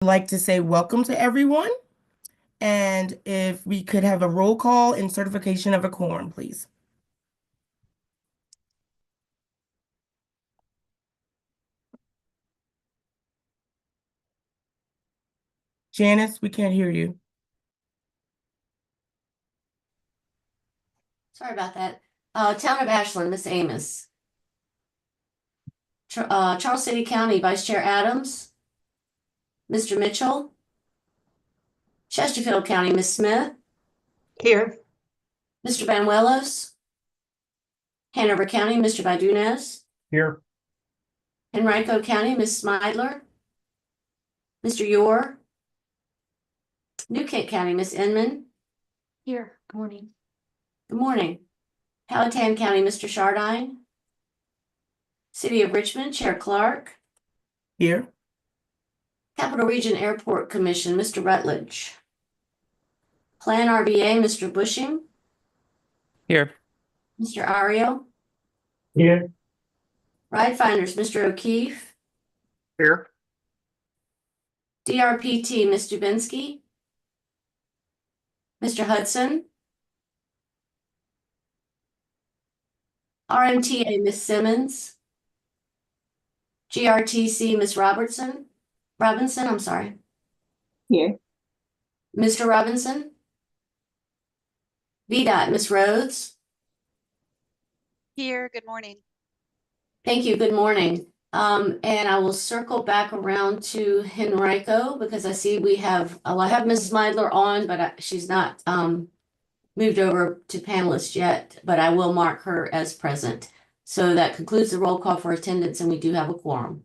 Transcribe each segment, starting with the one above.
Like to say welcome to everyone, and if we could have a roll call and certification of a quorum, please. Janice, we can't hear you. Sorry about that. Town of Ashland, Miss Amos. Charles City County, Vice Chair Adams, Mr. Mitchell. Chesterfield County, Miss Smith, Here. Mr. Banuelos. Hanover County, Mr. Badunas. Here. Henrico County, Miss Smidler, Mr. Yor. New Kent County, Miss Inman. Here. Good morning. Good morning. Powhatan County, Mr. Shardine. City of Richmond, Chair Clark. Here. Capital Region Airport Commission, Mr. Rutledge. Plan RBA, Mr. Bushing. Here. Mr. Ario. Here. Ride Finders, Mr. O'Keefe. Here. DRPT, Ms. Dubinsky. Mr. Hudson. RMTA, Ms. Simmons. GRTC, Ms. Robinson, I'm sorry. Here. Mr. Robinson. VDOT, Ms. Rhodes. Here, good morning. Thank you, good morning. And I will circle back around to Henrico because I see I have Ms. Smidler on, but she's not moved over to panelist yet, but I will mark her as present. So that concludes the roll call for attendance, and we do have a quorum.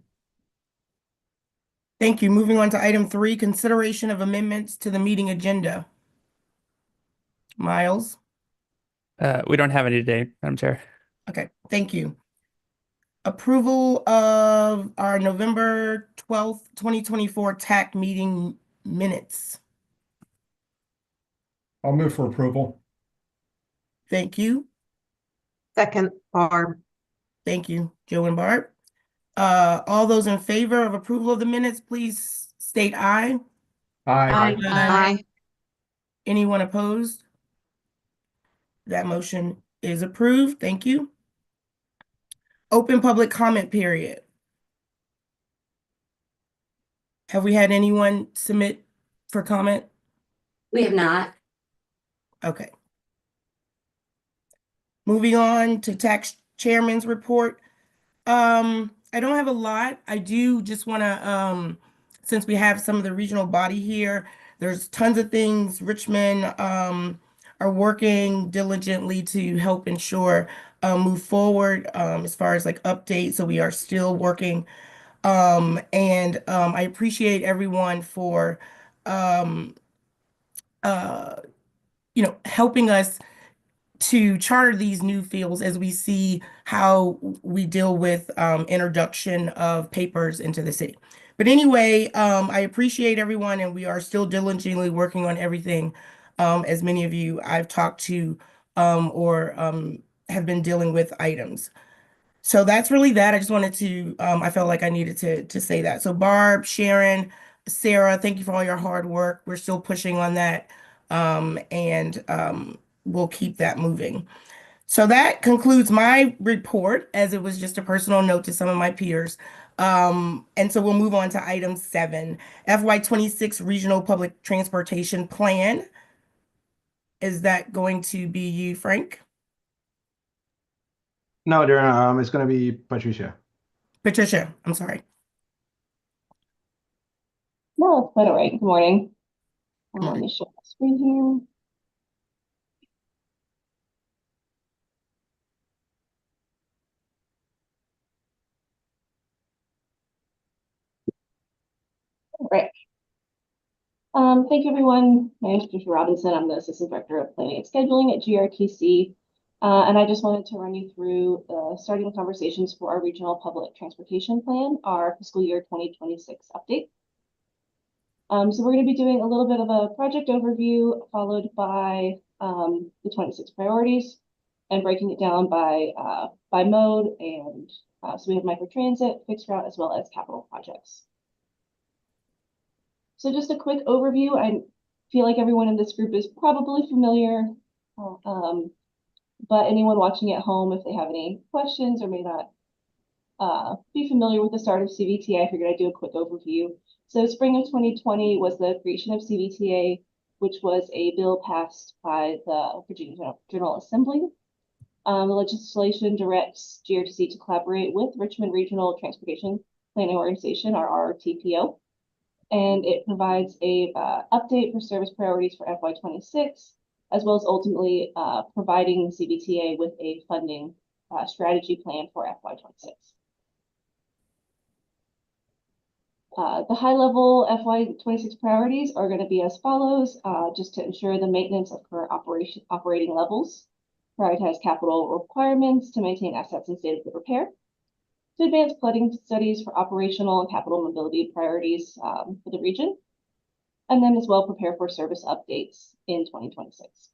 Thank you. Moving on to item 3, consideration of amendments to the meeting agenda. Miles? We don't have any today, Madam Chair. Okay, thank you. Approval of our November 12th, 2024 TAC meeting minutes. I'll move for approval. Thank you. Second, Barb. Thank you, Joe and Barb. All those in favor of approval of the minutes, please state aye. Aye. Aye. Anyone opposed? That motion is approved. Thank you. Open public comment period. Have we had anyone submit for comment? We have not. Okay. Moving on to tax chairman's report. I don't have a lot. I do just want to, since we have some of the regional body here, there's tons of things. Richmond are working diligently to help ensure move forward as far as like updates. So we are still working. I appreciate everyone for helping us to charter these new fields as we see how we deal with introduction of papers into the city. But anyway, I appreciate everyone, and we are still diligently working on everything. As many of you I've talked to or have been dealing with items. So that's really that. I just wanted to, I felt like I needed to say that. So Barb, Sharon, Sarah, thank you for all your hard work. We're still pushing on that. We'll keep that moving. So that concludes my report, as it was just a personal note to some of my peers. And so we'll move on to item 7, FY26 Regional Public Transportation Plan. Is that going to be you, Frank? No, it's going to be Patricia. Patricia, I'm sorry. No, it's quite all right. Good morning. Let me share my screen here. All right. Thank you, everyone. My name is Patricia Robinson. I'm the Assistant Director of Planning and Scheduling at GRTC. And I just wanted to run you through starting conversations for our Regional Public Transportation Plan, our fiscal year 2026 update. So we're going to be doing a little bit of a project overview, followed by the 26 priorities, and breaking it down by mode. And so we have microtransit, fixed route, as well as capital projects. So just a quick overview. I feel like everyone in this group is probably familiar, but anyone watching at home, if they have any questions or may not be familiar with the start of CVTA, I figured I'd do a quick overview. So spring of 2020 was the creation of CVTA, which was a bill passed by the Virginia General Assembly. The legislation directs GRTC to collaborate with Richmond Regional Transportation Planning Organization, or RRTPO, and it provides a update for service priorities for FY26, as well as ultimately providing CVTA with a funding strategy plan for FY26. The high-level FY26 priorities are going to be as follows, just to ensure the maintenance of current operating levels, prioritize capital requirements to maintain assets in state of good repair, to advance flooding studies for operational and capital mobility priorities for the region, and then as well prepare for service updates in 2026.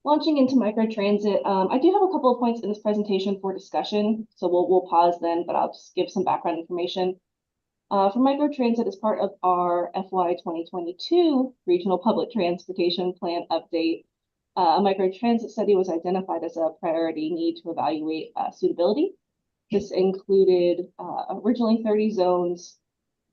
Launching into microtransit, I do have a couple of points in this presentation for discussion, so we'll pause then, but I'll just give some background information. For microtransit, as part of our FY 2022 Regional Public Transportation Plan update, a microtransit study was identified as a priority need to evaluate suitability. This included originally 30 zones,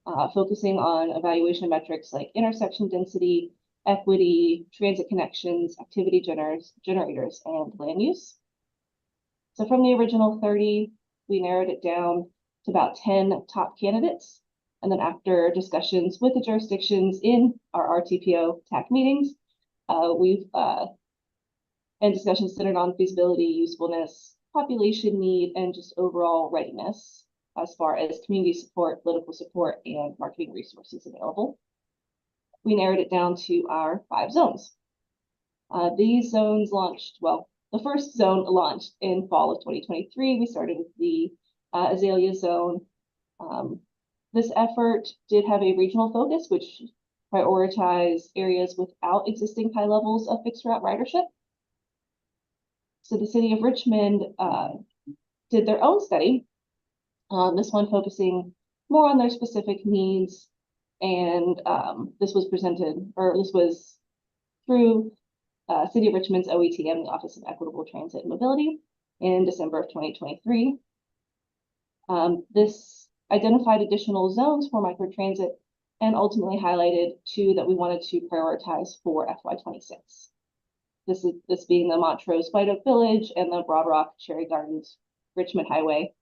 focusing on evaluation metrics like intersection density, equity, transit connections, activity generators, and land use. So from the original 30, we narrowed it down to about 10 top candidates. And then after discussions with the jurisdictions in our RTPO TAC meetings, and discussions centered on feasibility, usefulness, population need, and just overall readiness as far as community support, political support, and marketing resources available. We narrowed it down to our 5 zones. These zones launched, well, the first zone launched in fall of 2023. We started with the Azalea zone. This effort did have a regional focus, which prioritized areas without existing high levels of fixed route ridership. So the city of Richmond did their own study, this one focusing more on their specific needs. And this was through City of Richmond's OETM, the Office of Equitable Transit and Mobility, in December of 2023. This identified additional zones for microtransit and ultimately highlighted 2 that we wanted to prioritize for FY26. This being the Montrose White Oak Village and the Broad Rock Cherry Gardens Richmond Highway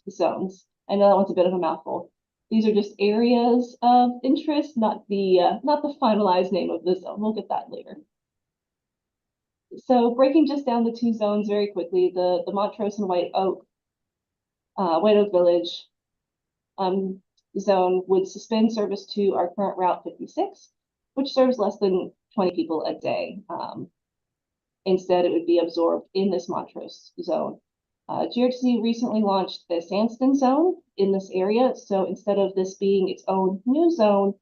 zones. I know that one's a bit of a mouthful. These are just areas of interest, not the finalized name of the zone. We'll get that later. So breaking just down the 2 zones very quickly, the Montrose and White Oak Village zone would suspend service to our current Route 56, which serves less than 20 people a day. Instead, it would be absorbed in this Montrose zone. GRTC recently launched the Sandston zone in this area. So instead of this being its own new zone,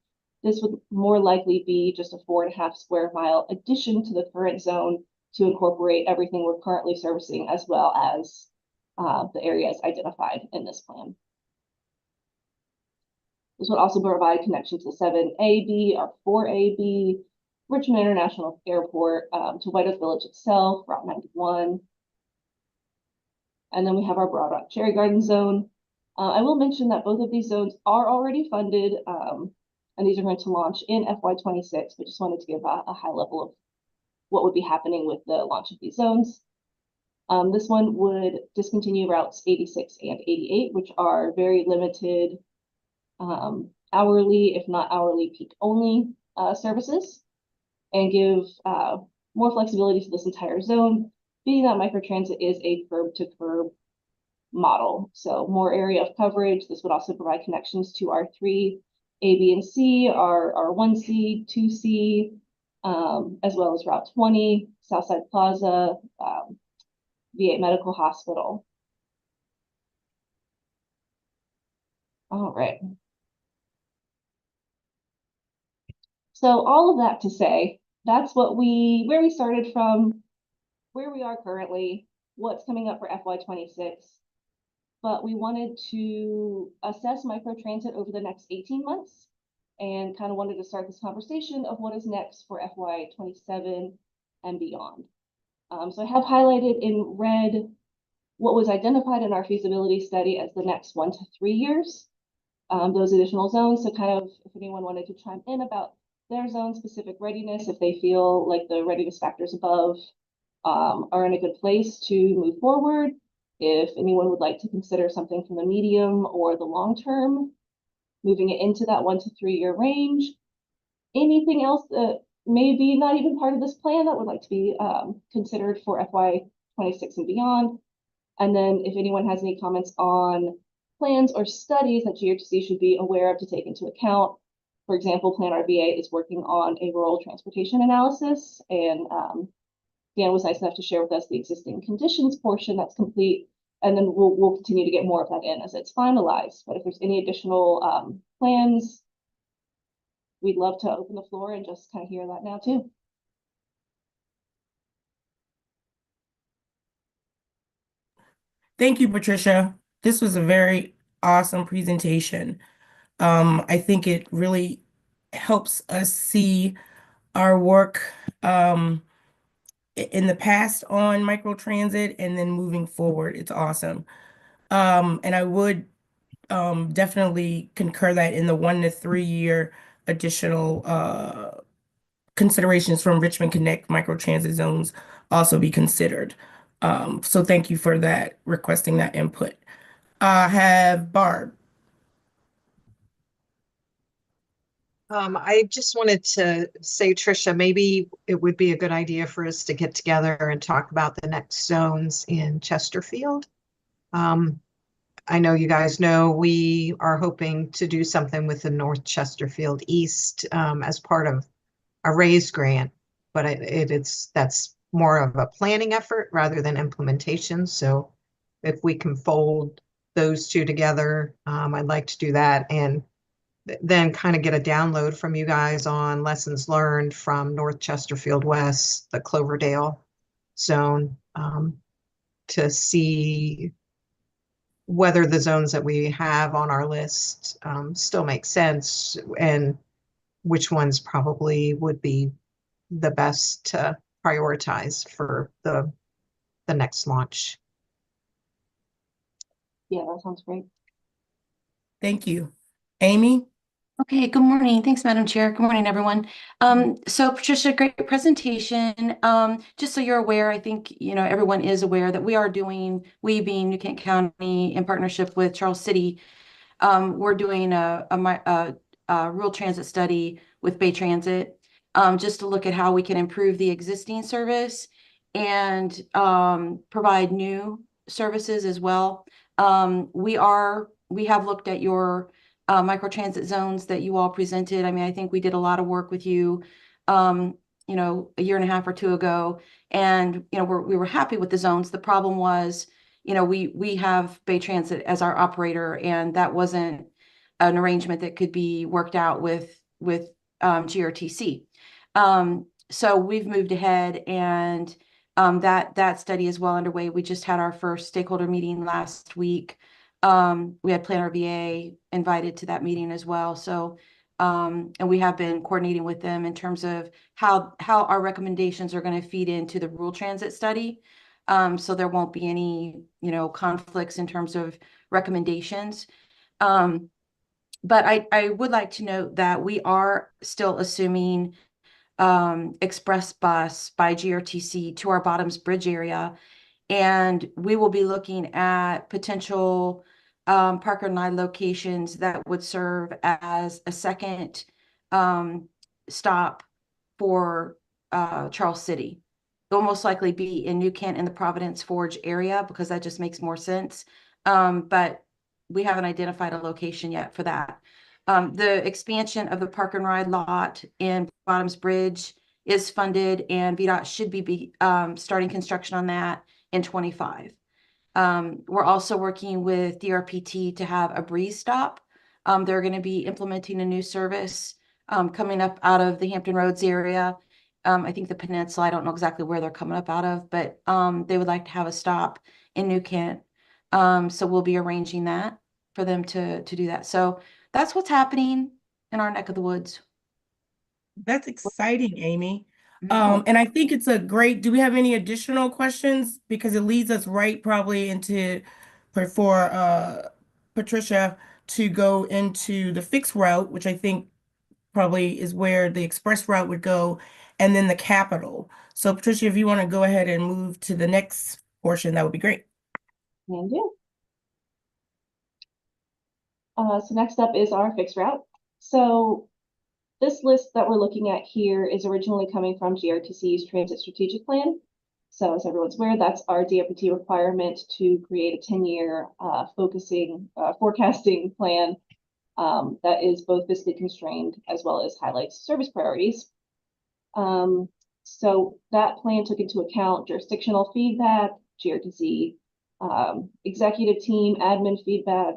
this would more likely be just a 4.5 square mile addition to the current zone to incorporate everything we're currently servicing, as well as the areas identified in this plan. This would also provide connection to 7AB or 4AB, Richmond International Airport, to White Oak Village itself, Route 91. And then we have our Broad Rock Cherry Garden zone. I will mention that both of these zones are already funded, and these are going to launch in FY26, but just wanted to give a high level of what would be happening with the launch of these zones. This one would discontinue routes 86 and 88, which are very limited hourly, if not hourly peak only services, and give more flexibility to this entire zone, being that microtransit is a curb-to-curb model. So more area of coverage. This would also provide connections to our 3 A, B, and C, our 1C, 2C, as well as Route 20, Southside Plaza, VA Medical Hospital. All right. So all of that to say, that's where we started from, where we are currently, what's coming up for FY26. but we wanted to assess microtransit over the next 18 months and kind of wanted to start this conversation of what is next for FY 27 and beyond. So I have highlighted in red what was identified in our feasibility study as the next 1 to 3 years, those additional zones. So kind of if anyone wanted to chime in about their zone specific readiness, if they feel like the readiness factors above are in a good place to move forward. If anyone would like to consider something from the medium or the long term, moving it into that 1 to 3 year range. Anything else that may be not even part of this plan that would like to be considered for FY 26 and beyond. And then if anyone has any comments on plans or studies that GRTC should be aware of to take into account. For example, Plan RVA is working on a rural transportation analysis, and Dan was nice enough to share with us the existing conditions portion that's complete, and then we'll continue to get more of that in as it's finalized. But if there's any additional plans, we'd love to open the floor and just kind of hear that now too. Thank you, Patricia. This was a very awesome presentation. I think it really helps us see our work in the past on microtransit and then moving forward. It's awesome. And I would definitely concur that in the 1 to 3 year additional considerations from Richmond Connect microtransit zones also be considered. So thank you for that, requesting that input. I have Barb. I just wanted to say, Tricia, maybe it would be a good idea for us to get together and talk about the next zones in Chesterfield. I know you guys know we are hoping to do something with the North Chesterfield East as part of a RAISE grant, but that's more of a planning effort rather than implementation. So if we can fold those two together, I'd like to do that, and then kind of get a download from you guys on lessons learned from North Chesterfield West, the Cloverdale zone, to see whether the zones that we have on our list still make sense and which ones probably would be the best to prioritize for the next launch. Yeah, that sounds great. Thank you. Amy? Okay, good morning. Thanks, Madam Chair. Good morning, everyone. So Patricia, great presentation. Just so you're aware, I think, everyone is aware that we being New Kent County in partnership with Charles City, we're doing a rural transit study with Bay Transit, just to look at how we can improve the existing service and provide new services as well. We have looked at your microtransit zones that you all presented. I mean, I think we did a lot of work with you, a year and a half or two ago, and we were happy with the zones. The problem was, we have Bay Transit as our operator, and that wasn't an arrangement that could be worked out with GRTC. So we've moved ahead, and that study is well underway. We just had our first stakeholder meeting last week. We had Plan RVA invited to that meeting as well. So, and we have been coordinating with them in terms of how our recommendations are going to feed into the rural transit study. So there won't be any, conflicts in terms of recommendations. But I would like to note that we are still assuming express bus by GRTC to our Bottoms Bridge area. And we will be looking at potential Parker and I locations that would serve as a second stop for Charles City. It'll most likely be in New Kent in the Providence Forge area because that just makes more sense. But we haven't identified a location yet for that. The expansion of the Park and Ride lot in Bottoms Bridge is funded, and VDOT should be starting construction on that in 25. We're also working with DRPT to have a breeze stop. They're going to be implementing a new service coming up out of the Hampton Roads area. I think the peninsula, I don't know exactly where they're coming up out of, but they would like to have a stop in New Kent. So we'll be arranging that for them to do that. So that's what's happening in our neck of the woods. That's exciting, Amy. Mhm. And I think it's a great, do we have any additional questions? Because it leads us right probably into for Patricia to go into the fixed route, which I think probably is where the express route would go, and then the capital. So Patricia, if you want to go ahead and move to the next portion, that would be great. And do. So next up is our fixed route. So this list that we're looking at here is originally coming from GRTC's Transit Strategic Plan. So as everyone's aware, that's our DRPT requirement to create a 10-year forecasting plan that is both fiscally constrained as well as highlights service priorities. So that plan took into account jurisdictional feedback, GRTC executive team, admin feedback,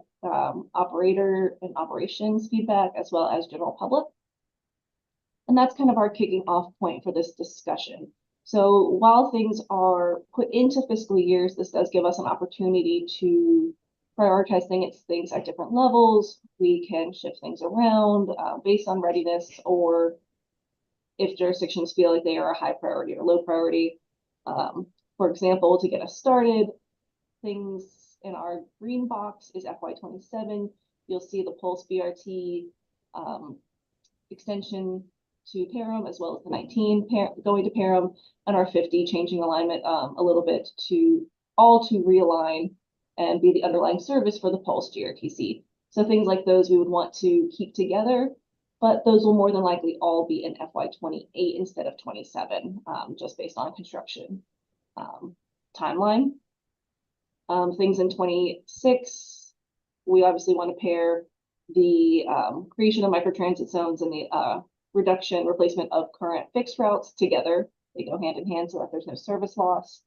operator and operations feedback, as well as general public. And that's kind of our kicking off point for this discussion. So while things are put into fiscal years, this does give us an opportunity to prioritize things at different levels. We can shift things around based on readiness, or if jurisdictions feel like they are a high priority or low priority. For example, to get us started, things in our green box is FY27. You'll see the Pulse BRT extension to Parham, as well as the 19 going to Parham, and our 50 changing alignment a little bit to realign and be the underlying service for the Pulse GRTC. So things like those we would want to keep together, but those will more than likely all be in FY28 instead of 27, just based on construction timeline. Things in 26, we obviously want to pair the creation of microtransit zones and the replacement of current fixed routes together. They go hand in hand so that there's no service loss.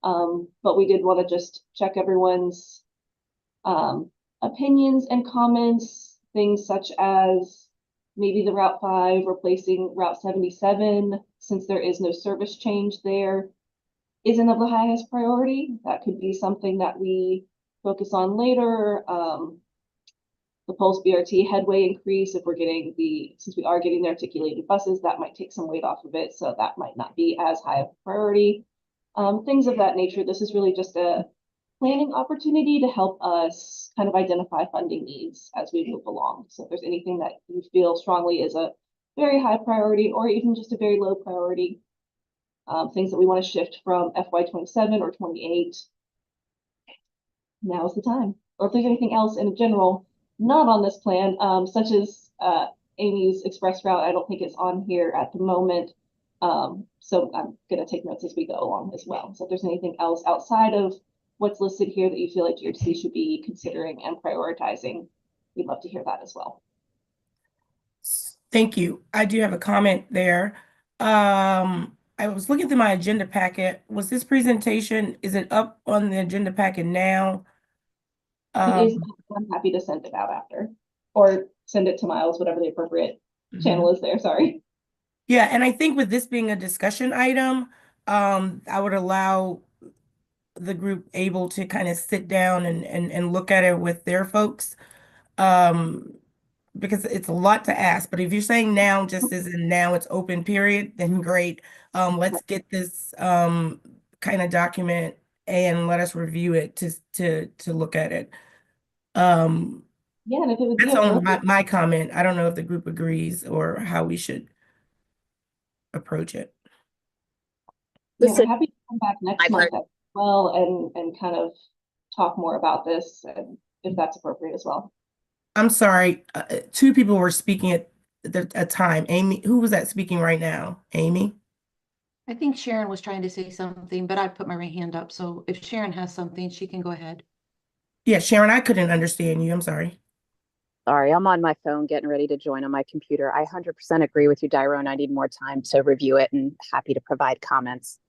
But we did want to just check everyone's opinions and comments, things such as maybe the Route 5 replacing Route 77, since there is no service change there, isn't of the highest priority. That could be something that we focus on later. The Pulse BRT headway increase, if we're getting since we are getting the articulated buses, that might take some weight off of it. So that might not be as high of a priority. Things of that nature. This is really just a planning opportunity to help us kind of identify funding needs as we move along. So if there's anything that you feel strongly is a very high priority or even just a very low priority, things that we want to shift from FY27 or 28, now is the time. Or if there's anything else in general not on this plan, such as Amy's express route, I don't think it's on here at the moment. So I'm going to take notes as we go along as well. So if there's anything else outside of what's listed here that you feel like GRTC should be considering and prioritizing, we'd love to hear that as well. Thank you. I do have a comment there. I was looking through my agenda packet. Was this presentation, is it up on the agenda packet now? It is, I'm happy to send it out after, or send it to Miles, whatever the appropriate channel is there, sorry. Yeah, and I think with this being a discussion item, I would allow the group able to kind of sit down and look at it with their folks. Because it's a lot to ask, but if you're saying now, just as in now it's open period, then great. Let's get this kind of document and let us review it to look at it. Yeah, and if it would be That's only appropriate, my comment. I don't know if the group agrees or how we should approach it. yeah, we're happy to come back next month as well and kind of talk more about this, and if that's appropriate as well. I'm sorry, two people were speaking at a time. Amy, who was that speaking right now? Amy? I think Sharon was trying to say something, but I put my right hand up. So if Sharon has something, she can go ahead. Yeah, Sharon, I couldn't understand you. I'm sorry. Sorry, I'm on my phone getting ready to join on my computer. I 100% agree with you, Dyrone. I need more time to review it and happy to provide comments.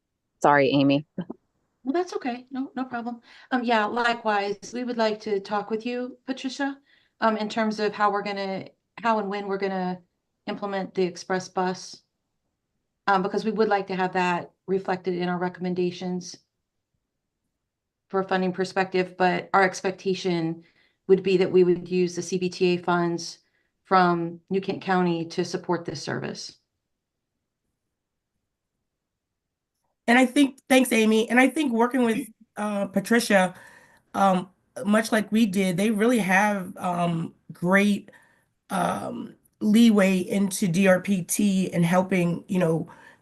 Sorry, Amy. Well, that's okay. No problem. Yeah, likewise, we would like to talk with you, Patricia, in terms of how and when we're gonna implement the express bus. Because we would like to have that reflected in our recommendations. for a funding perspective, but our expectation would be that we would use the CBTA funds from New Kent County to support this service. And I think, thanks, Amy. And I think working with Patricia, um, much like we did, they really have great leeway into DRPT and helping,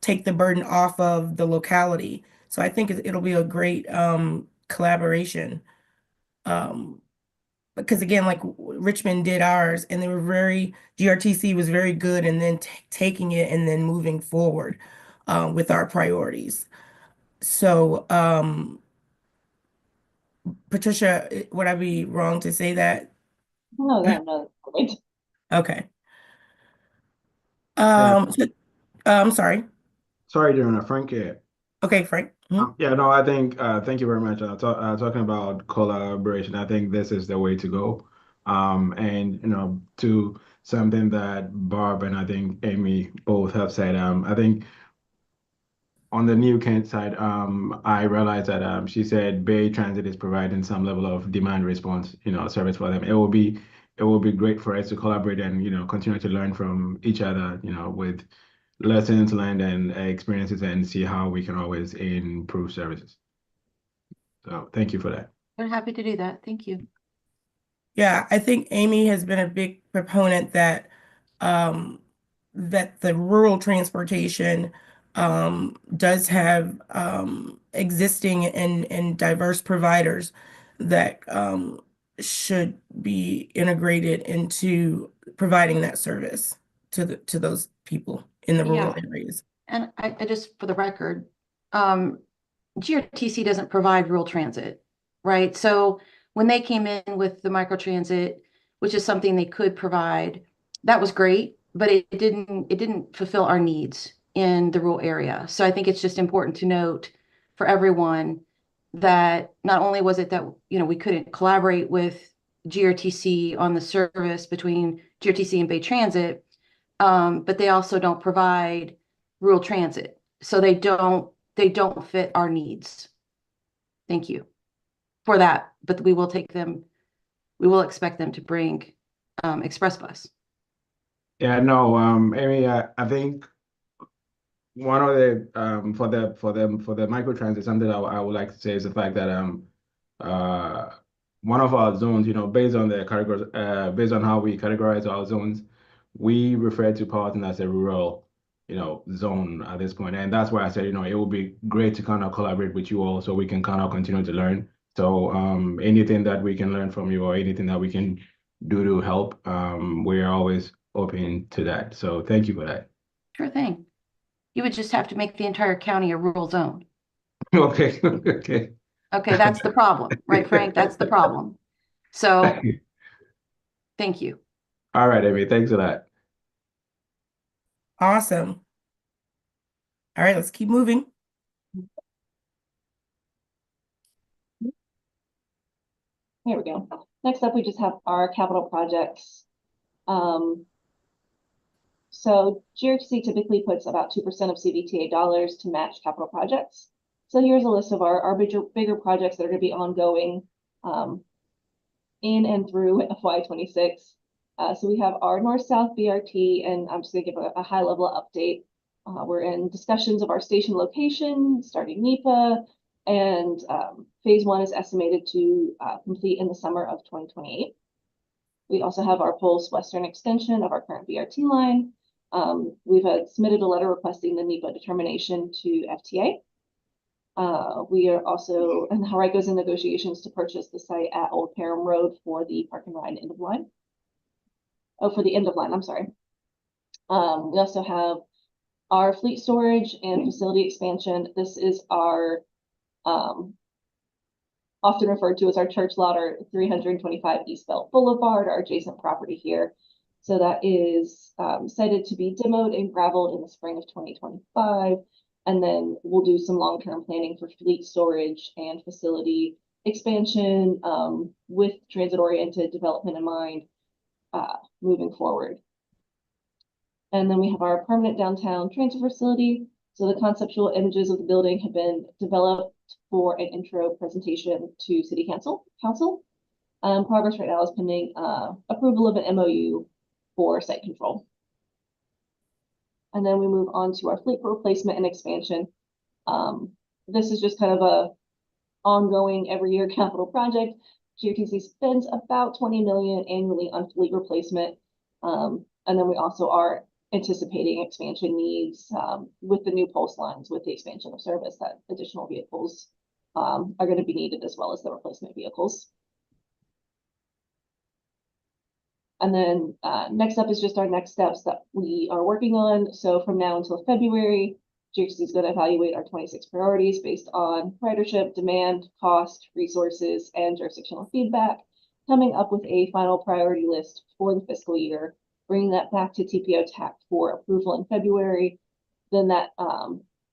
take the burden off of the locality. So I think it'll be a great collaboration. Because again, like Richmond did ours, and they were GRTC was very good, and then taking it and then moving forward with our priorities. So, Patricia, would I be wrong to say that? No, great. Okay. Yeah. I'm sorry. Sorry, Darren, Frank here. Okay, Frank. Yeah, no, I think, thank you very much. Talking about collaboration, I think this is the way to go. And, to something that Barb and I think Amy both have said, I think on the New Kent side, I realized that she said Bay Transit is providing some level of demand response, service for them. It will be great for us to collaborate and, continue to learn from each other, with lessons learned and experiences and see how we can always improve services. So thank you for that. We're happy to do that. Thank you. Yeah, I think Amy has been a big proponent that the rural transportation does have existing and diverse providers that should be integrated into providing that service to those people in the rural areas. And I just, for the record, GRTC doesn't provide rural transit, right? So when they came in with the microtransit, which is something they could provide, that was great, but it didn't fulfill our needs in the rural area. So I think it's just important to note for everyone that not only was it that, we couldn't collaborate with GRTC on the service between GRTC and Bay Transit, but they also don't provide rural transit. So they don't fit our needs. Thank you for that. But we will expect them to bring Express Bus. Yeah, no, Amy, I think one of the for the microtransit, something I would like to say is the fact that uh one of our zones, based on the categories, based on how we categorize our zones, we refer to Powhatan as a rural, zone at this point. And that's why I said, it would be great to kind of collaborate with you all so we can kind of continue to learn. So anything that we can learn from you or anything that we can do to help, we're always open to that. So thank you for that. Sure thing. You would just have to make the entire county a rural zone. Okay. Okay. Okay, that's the problem, right, Frank? That's the problem. So thank you. All right, Amy, thanks for that. Awesome. All right, let's keep moving. Here we go. Next up, we just have our capital projects. So GRTC typically puts about 2% of CBTA dollars to match capital projects. So here's a list of our bigger projects that are going to be ongoing in and through FY26. So we have our North-South BRT, and I'm just going to give a high-level update. We're in discussions of our station location, starting NEPA, and phase 1 is estimated to complete in the summer of 2028. We also have our Pulse Western extension of our current BRT line. We've submitted a letter requesting the NEPA determination to FTA. We are also, and Henrico's in negotiations to purchase the site at Old Parham Road for the park and ride end of line. Oh, for the end of line, I'm sorry. We also have our fleet storage and facility expansion. This is our often referred to as our church lot, or 325 East Belt Boulevard, our adjacent property here. So that is cited to be demoed and graveled in the spring of 2025. And then we'll do some long-term planning for fleet storage and facility expansion with transit-oriented development in mind moving forward. And then we have our permanent downtown transfer facility. So the conceptual images of the building have been developed for an intro presentation to City Council. Progress right now is pending approval of an MOU for site control. And then we move on to our fleet replacement and expansion. This is just kind of a ongoing every year capital project. GRTC spends about 20 million annually on fleet replacement. And then we also are anticipating expansion needs with the new pulse lines, with the expansion of service, that additional vehicles are going to be needed, as well as the replacement vehicles. And then next up is just our next steps that we are working on. So from now until February, GRTC is going to evaluate our 26 priorities based on ridership, demand, cost, resources, and jurisdictional feedback, coming up with a final priority list for the fiscal year, bringing that back to TPO TAC for approval in February. Then that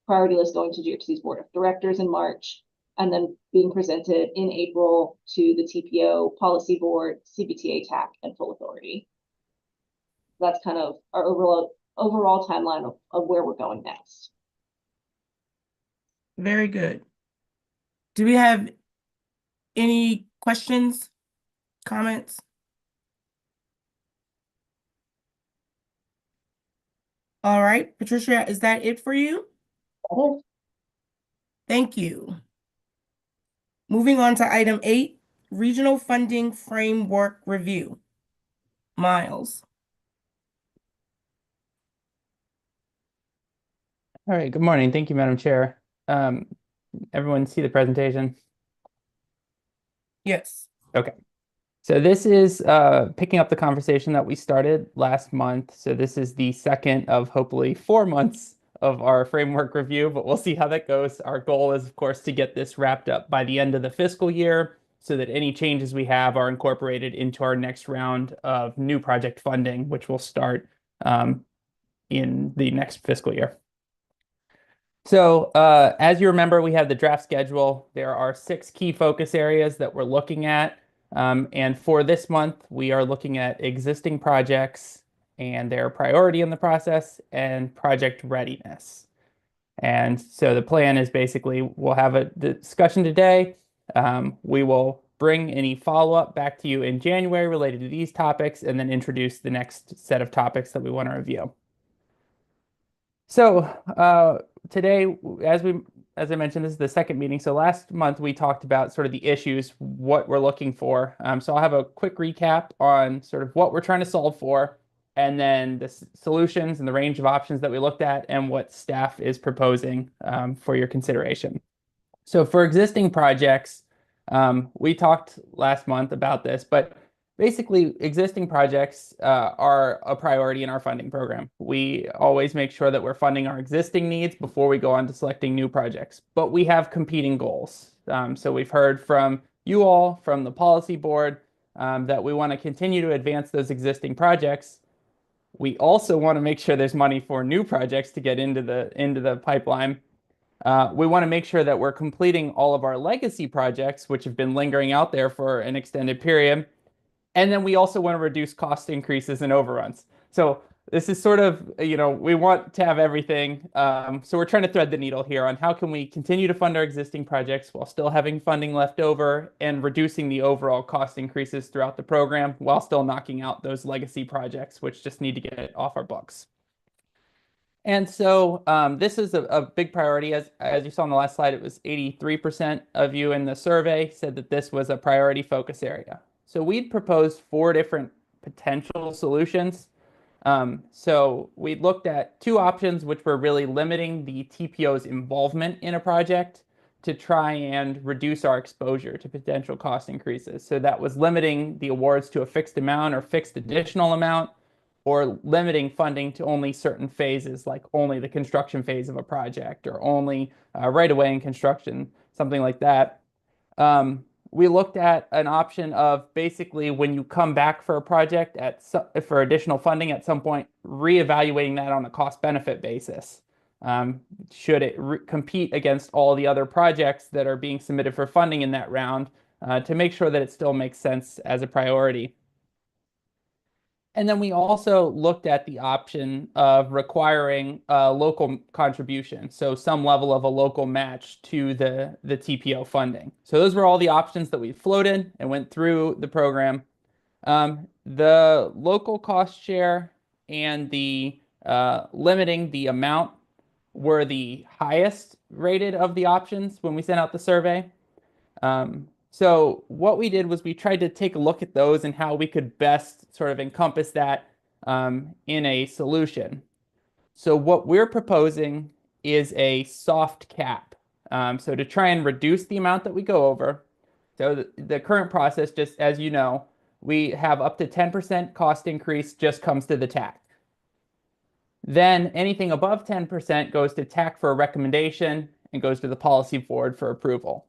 priority list going to GRTC's Board of Directors in March, and then being presented in April to the TPO Policy Board, CBTA TAC, and full authority. That's kind of our overall timeline of where we're going next. Very good. Do we have any questions, comments? All right, Patricia, is that it for you? That is. Thank you. Moving on to item 8, Regional Funding Framework Review. Miles. All right, good morning. Thank you, Madam Chair. Everyone see the presentation? Yes. Okay. So this is picking up the conversation that we started last month. So this is the second of hopefully 4 months of our framework review, but we'll see how that goes. Our goal is, of course, to get this wrapped up by the end of the fiscal year so that any changes we have are incorporated into our next round of new project funding, which will start in the next fiscal year. So as you remember, we have the draft schedule. There are 6 key focus areas that we're looking at. And for this month, we are looking at existing projects and their priority in the process and project readiness. And so the plan is basically we'll have a discussion today. We will bring any follow-up back to you in January related to these topics, and then introduce the next set of topics that we want to review. So today, as I mentioned, this is the second meeting. So last month we talked about sort of the issues, what we're looking for. So I'll have a quick recap on sort of what we're trying to solve for, and then the solutions and the range of options that we looked at, and what staff is proposing for your consideration. So for existing projects, we talked last month about this, but basically, existing projects are a priority in our funding program. We always make sure that we're funding our existing needs before we go on to selecting new projects. But we have competing goals. So we've heard from you all, from the policy board, that we want to continue to advance those existing projects. We also want to make sure there's money for new projects to get into the pipeline. We want to make sure that we're completing all of our legacy projects, which have been lingering out there for an extended period. And then we also want to reduce cost increases and overruns. So this is sort of, we want to have everything. So we're trying to thread the needle here on how can we continue to fund our existing projects while still having funding left over and reducing the overall cost increases throughout the program while still knocking out those legacy projects, which just need to get off our books. And so this is a big priority. As you saw on the last slide, it was 83% of you in the survey said that this was a priority focus area. So we'd proposed 4 different potential solutions. So we looked at 2 options, which were really limiting the TPO's involvement in a project to try and reduce our exposure to potential cost increases. So that was limiting the awards to a fixed amount or fixed additional amount, or limiting funding to only certain phases, like only the construction phase of a project, or only right away in construction, something like that. We looked at an option of basically when you come back for a project for additional funding at some point, reevaluating that on a cost-benefit basis. Should it compete against all the other projects that are being submitted for funding in that round to make sure that it still makes sense as a priority. And then we also looked at the option of requiring a local contribution, so some level of a local match to the TPO funding. So those were all the options that we floated and went through the program. The local cost share and the limiting the amount were the highest rated of the options when we sent out the survey. So what we did was we tried to take a look at those and how we could best sort of encompass that in a solution. So what we're proposing is a soft cap. So to try and reduce the amount that we go over. So the current process, just as you know, we have up to 10% cost increase just comes to the TAC. Then anything above 10% goes to TAC for a recommendation and goes to the policy board for approval.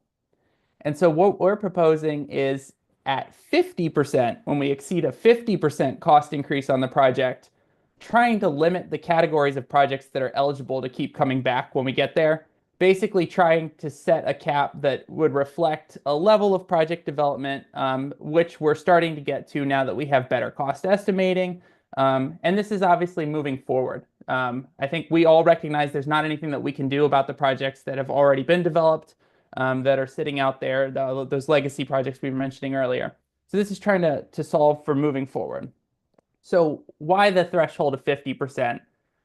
And so what we're proposing is at 50%, when we exceed a 50% cost increase on the project, trying to limit the categories of projects that are eligible to keep coming back when we get there. Basically trying to set a cap that would reflect a level of project development, which we're starting to get to now that we have better cost estimating. And this is obviously moving forward. I think we all recognize there's not anything that we can do about the projects that have already been developed, that are sitting out there, those legacy projects we were mentioning earlier. So this is trying to solve for moving forward. So why the threshold of 50%?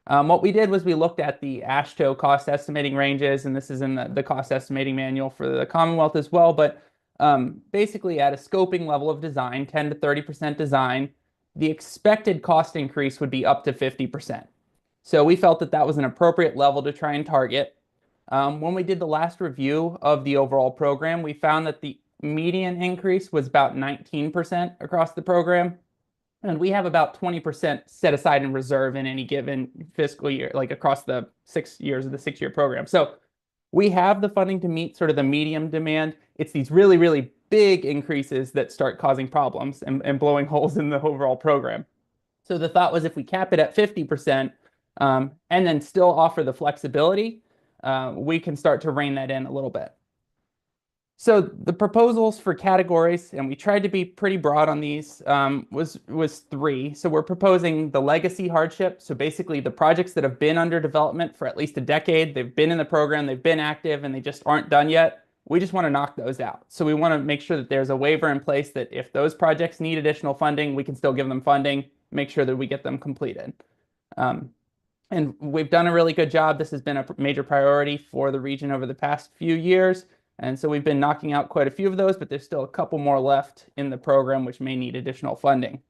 What we did was we looked at the AASHTO cost estimating ranges, and this is in the cost estimating manual for the Commonwealth as well, but basically at a scoping level of design, 10 to 30% design, the expected cost increase would be up to 50%. So we felt that that was an appropriate level to try and target. When we did the last review of the overall program, we found that the median increase was about 19% across the program. And we have about 20% set aside in reserve in any given fiscal year, like across the 6 years of the 6-year program. So we have the funding to meet sort of the medium demand. It's these really, really big increases that start causing problems and blowing holes in the overall program. So the thought was if we cap it at 50% and then still offer the flexibility, we can start to rein that in a little bit. So the proposals for categories, and we tried to be pretty broad on these, was 3. So we're proposing the legacy hardship. So basically the projects that have been under development for at least a decade, they've been in the program, they've been active, and they just aren't done yet. We just want to knock those out. So we want to make sure that there's a waiver in place that if those projects need additional funding, we can still give them funding, make sure that we get them completed. And we've done a really good job. This has been a major priority for the region over the past few years. And so we've been knocking out quite a few of those, but there's still a couple more left in the program which may need additional funding.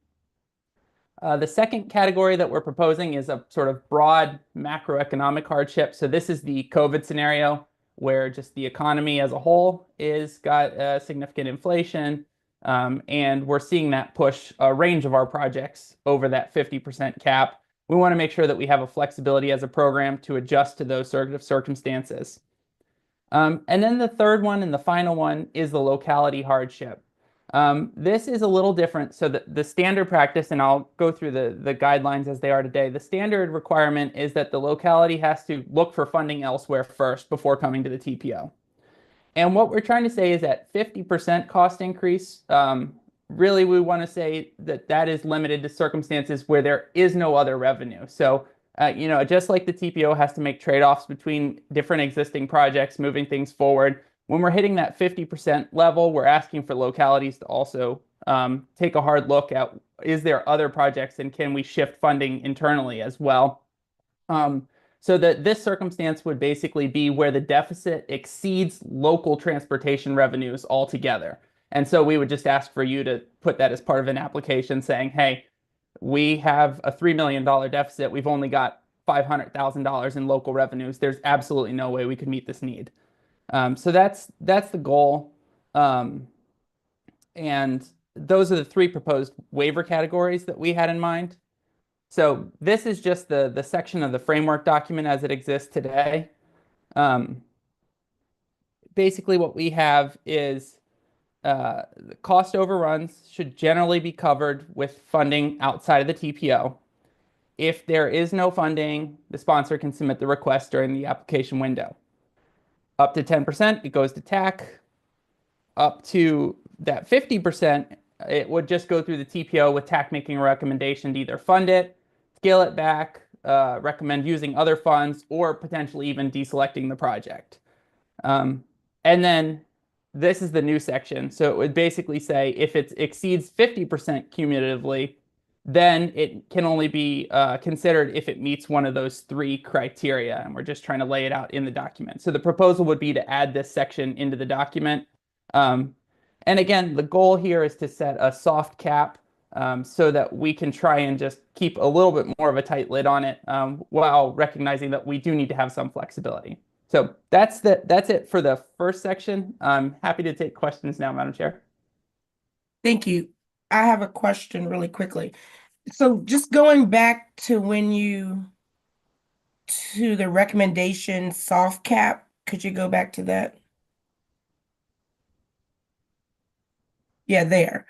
The second category that we're proposing is a sort of broad macroeconomic hardship. So this is the COVID scenario where just the economy as a whole is got significant inflation. And we're seeing that push a range of our projects over that 50% cap. We want to make sure that we have a flexibility as a program to adjust to those sort of circumstances. And then the third one and the final one is the locality hardship. This is a little different. So the standard practice, and I'll go through the guidelines as they are today, the standard requirement is that the locality has to look for funding elsewhere first before coming to the TPO. And what we're trying to say is that 50% cost increase, really we want to say that that is limited to circumstances where there is no other revenue. So just like the TPO has to make trade-offs between different existing projects, moving things forward. When we're hitting that 50% level, we're asking for localities to also take a hard look at, is there other projects and can we shift funding internally as well? So that this circumstance would basically be where the deficit exceeds local transportation revenues altogether. And so we would just ask for you to put that as part of an application saying, hey, we have a $3 million deficit. We've only got $500,000 in local revenues. There's absolutely no way we could meet this need. So that's the goal. And those are the 3 proposed waiver categories that we had in mind. So this is just the section of the framework document as it exists today. Basically what we have is the cost overruns should generally be covered with funding outside of the TPO. If there is no funding, the sponsor can submit the request during the application window. Up to 10%, it goes to TAC. Up to that 50%, it would just go through the TPO with TAC making a recommendation to either fund it, scale it back, recommend using other funds, or potentially even deselecting the project. And then this is the new section. So it would basically say if it exceeds 50% cumulatively, then it can only be considered if it meets one of those three criteria. And we're just trying to lay it out in the document. So the proposal would be to add this section into the document. And again, the goal here is to set a soft cap so that we can try and just keep a little bit more of a tight lid on it while recognizing that we do need to have some flexibility. So that's it for the first section. I'm happy to take questions now, Madam Chair. Thank you. I have a question really quickly. So just going back to to the recommendation soft cap, could you go back to that? Yeah, there.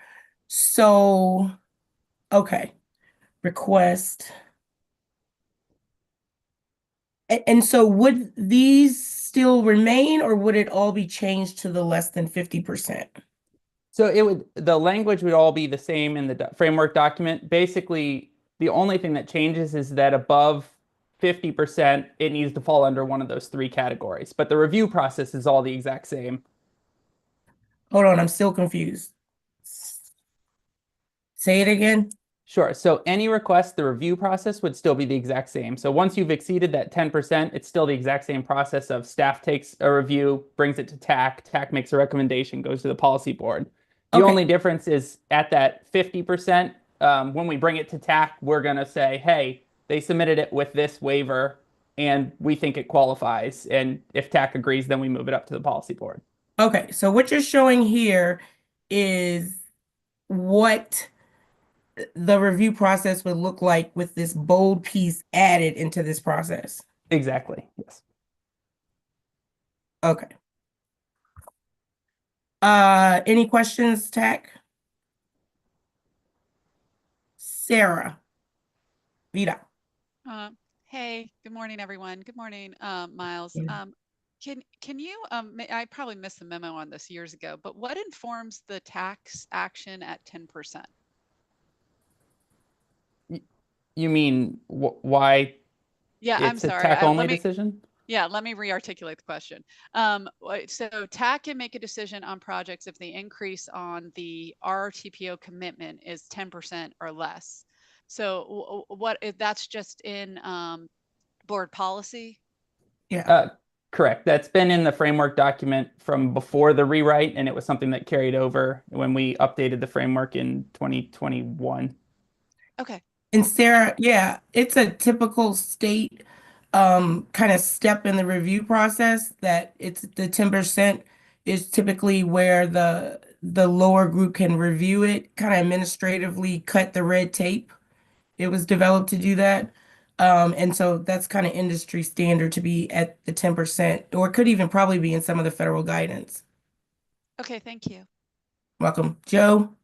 So, okay. Request. And so would these still remain, or would it all be changed to the less than 50%? So the language would all be the same in the framework document. Basically, the only thing that changes is that above 50%, it needs to fall under one of those three categories. But the review process is all the exact same. Hold on, I'm still confused. Say it again. Sure. So any request, the review process would still be the exact same. So once you've exceeded that 10%, it's still the exact same process of staff takes a review, brings it to TAC, TAC makes a recommendation, goes to the policy board. The Okay. only difference is at that 50%, when we bring it to TAC, we're going to say, hey, they submitted it with this waiver and we think it qualifies. And if TAC agrees, then we move it up to the policy board. Okay, so what you're showing here is what the review process would look like with this bold piece added into this process. Exactly. Yes. Okay. Any questions, TAC? Sarah. Vida. Hey, good morning, everyone. Good morning, Miles. Yeah. Can you, I probably missed the memo on this years ago, but what informs the tax action at 10%? You mean why Yeah, I'm it's a sorry. TAC only decision? Yeah, let me re-articulate the question. So TAC can make a decision on projects if the increase on the RRTPO commitment is 10% or less. So what if that's just in board policy? Yeah. Correct. That's been in the framework document from before the rewrite, and it was something that carried over when we updated the framework in 2021. Okay. And Sarah, yeah, it's a typical state kind of step in the review process that it's the 10% is typically where the lower group can review it, kind of administratively cut the red tape. It was developed to do that. And so that's kind of industry standard to be at the 10%, or it could even probably be in some of the federal guidance. Okay, thank you. Welcome. Joe?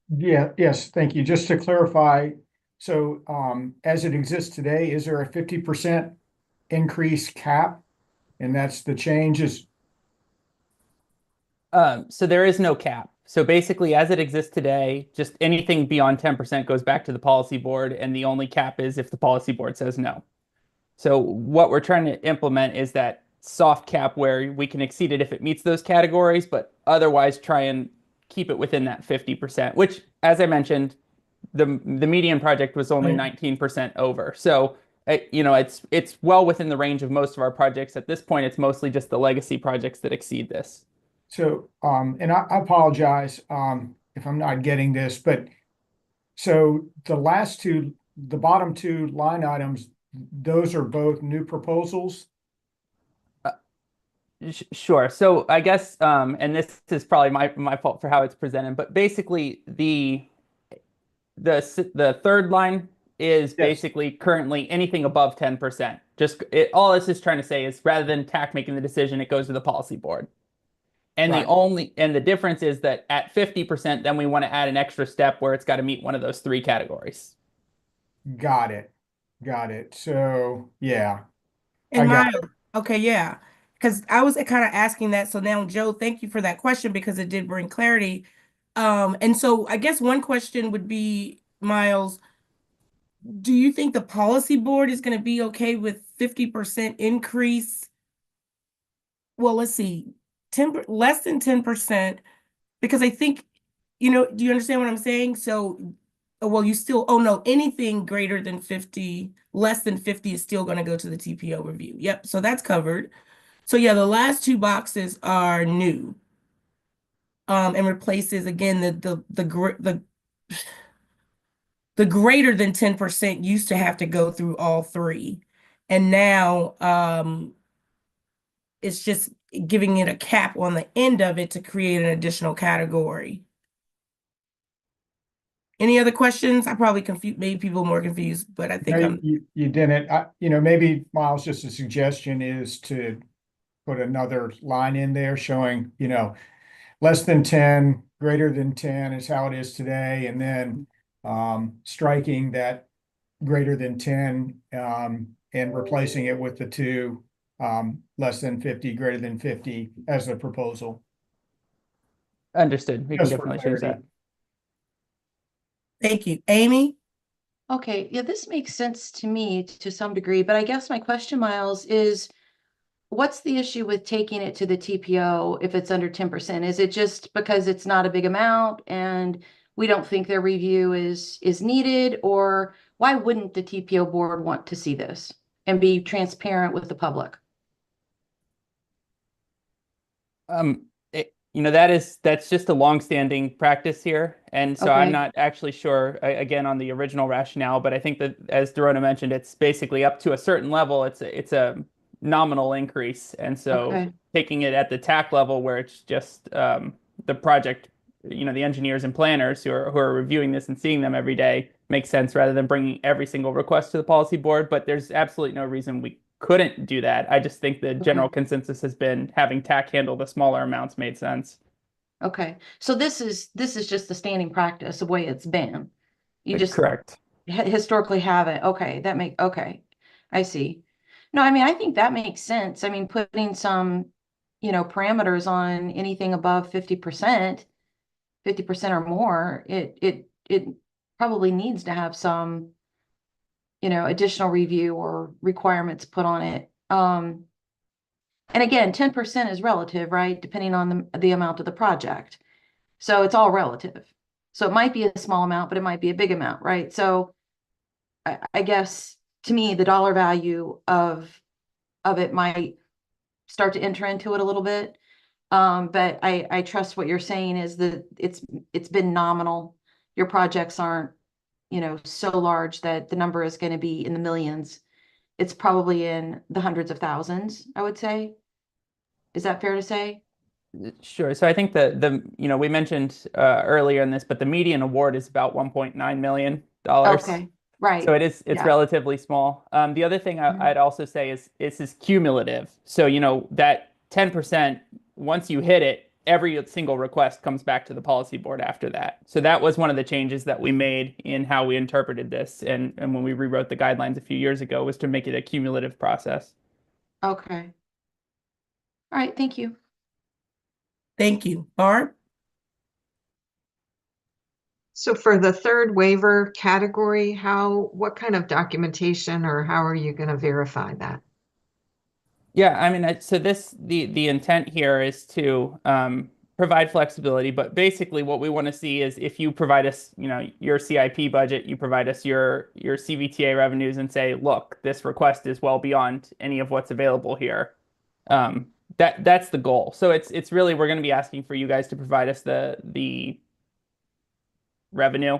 Yes, thank you. Just to clarify, so as it exists today, is there a 50% increase cap? And that's the changes. So there is no cap. So basically, as it exists today, just anything beyond 10% goes back to the policy board, and the only cap is if the policy board says no. So what we're trying to implement is that soft cap where we can exceed it if it meets those categories, but otherwise try and keep it within that 50%, which, as I mentioned, the median project was only 19% over. So it's well within the range of most of our projects. At this point, it's mostly just the legacy projects that exceed this. So, and I apologize if I'm not getting this, but so the bottom two line items, those are both new proposals? Sure. So I guess, and this is probably my fault for how it's presented, but basically the third line is basically currently anything above 10%. All this is trying to say is rather than TAC making the decision, it goes to the policy board. And the difference is that at 50%, then we want to add an extra step where it's got to meet one of those three categories. Got it. So, yeah. And Miles, okay, yeah. Because I was kind of asking that. So now, Joe, thank you for that question because it did bring clarity. And so I guess one question would be, Miles, do you think the policy board is going to be okay with 50% increase? Well, let's see, 10, less than 10%, because I think, do you understand what I'm saying? So, well, oh no, anything greater than 50, less than 50 is still going to go to the TPO review. Yep, so that's covered. So yeah, the last two boxes are new. And replaces again the greater than 10% used to have to go through all three. And now it's just giving it a cap on the end of it to create an additional category. Any other questions? I probably made people more confused, but I think No, you didn't. Maybe Miles, just a suggestion is to put another line in there showing, less than 10, greater than 10 is how it is today, and then striking that greater than 10 and replacing it with the two less than 50, greater than 50 as a proposal. Understood. We can Just for definitely change that. clarity. Thank you. Amy? Okay, yeah, this makes sense to me to some degree, but I guess my question, Miles, is what's the issue with taking it to the TPO if it's under 10%? Is it just because it's not a big amount and we don't think their review is needed, or why wouldn't the TPO board want to see this and be transparent with the public? That's just a longstanding practice here, and so I'm Okay. not actually sure again on the original rationale, but I think that as Dorona mentioned, it's basically up to a certain level. It's a nominal increase, and so Okay. taking it at the TAC level where it's just the project, the engineers and planners who are reviewing this and seeing them every day makes sense rather than bringing every single request to the policy board. But there's absolutely no reason we couldn't do that. I just think the general consensus has been having TAC handle the smaller amounts made sense. Okay. So this is just the standing practice, the way it's been. You just Correct. historically have it. Okay, okay. I see. No, I mean, I think that makes sense. I mean, putting some, parameters on anything above 50%, 50% or more, it probably needs to have some, additional review or requirements put on it. And again, 10% is relative, right? Depending on the amount of the project. So it's all relative. So it might be a small amount, but it might be a big amount, right? So I guess to me, the dollar value of it might start to enter into it a little bit. But I trust what you're saying is that it's been nominal. Your projects aren't, so large that the number is going to be in the millions. It's probably in the hundreds of thousands, I would say. Is that fair to say? Sure. So I think we mentioned earlier in this, but the median award is about $1.9 million. Okay, right. So it's Yeah. relatively small. The other thing I'd also say is this cumulative. So, that 10%, once you hit it, every single request comes back to the policy board after that. So that was one of the changes that we made in how we interpreted this. And when we rewrote the guidelines a few years ago was to make it a cumulative process. Okay. All right, thank you. Thank you. Barb? So for the third waiver category, what kind of documentation or how are you going to verify that? Yeah, I mean, so the intent here is to provide flexibility, but basically what we want to see is if you provide us, your CIP budget, you provide us your CVTA revenues and say, look, this request is well beyond any of what's available here. That's the goal. So it's really we're going to be asking for you guys to provide us the revenue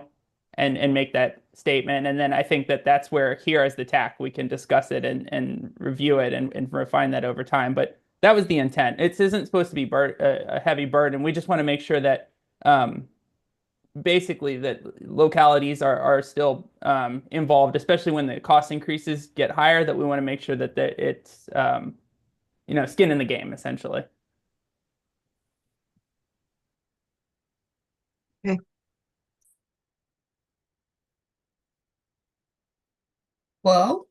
and make that statement. And then I think that's where here as the TAC, we can discuss it and review it and refine that over time. But that was the intent. It isn't supposed to be a heavy burden. We just want to make sure that basically that localities are still involved, especially when the cost increases get higher, that we want to make sure that it's skin in the game, essentially. Okay. Well,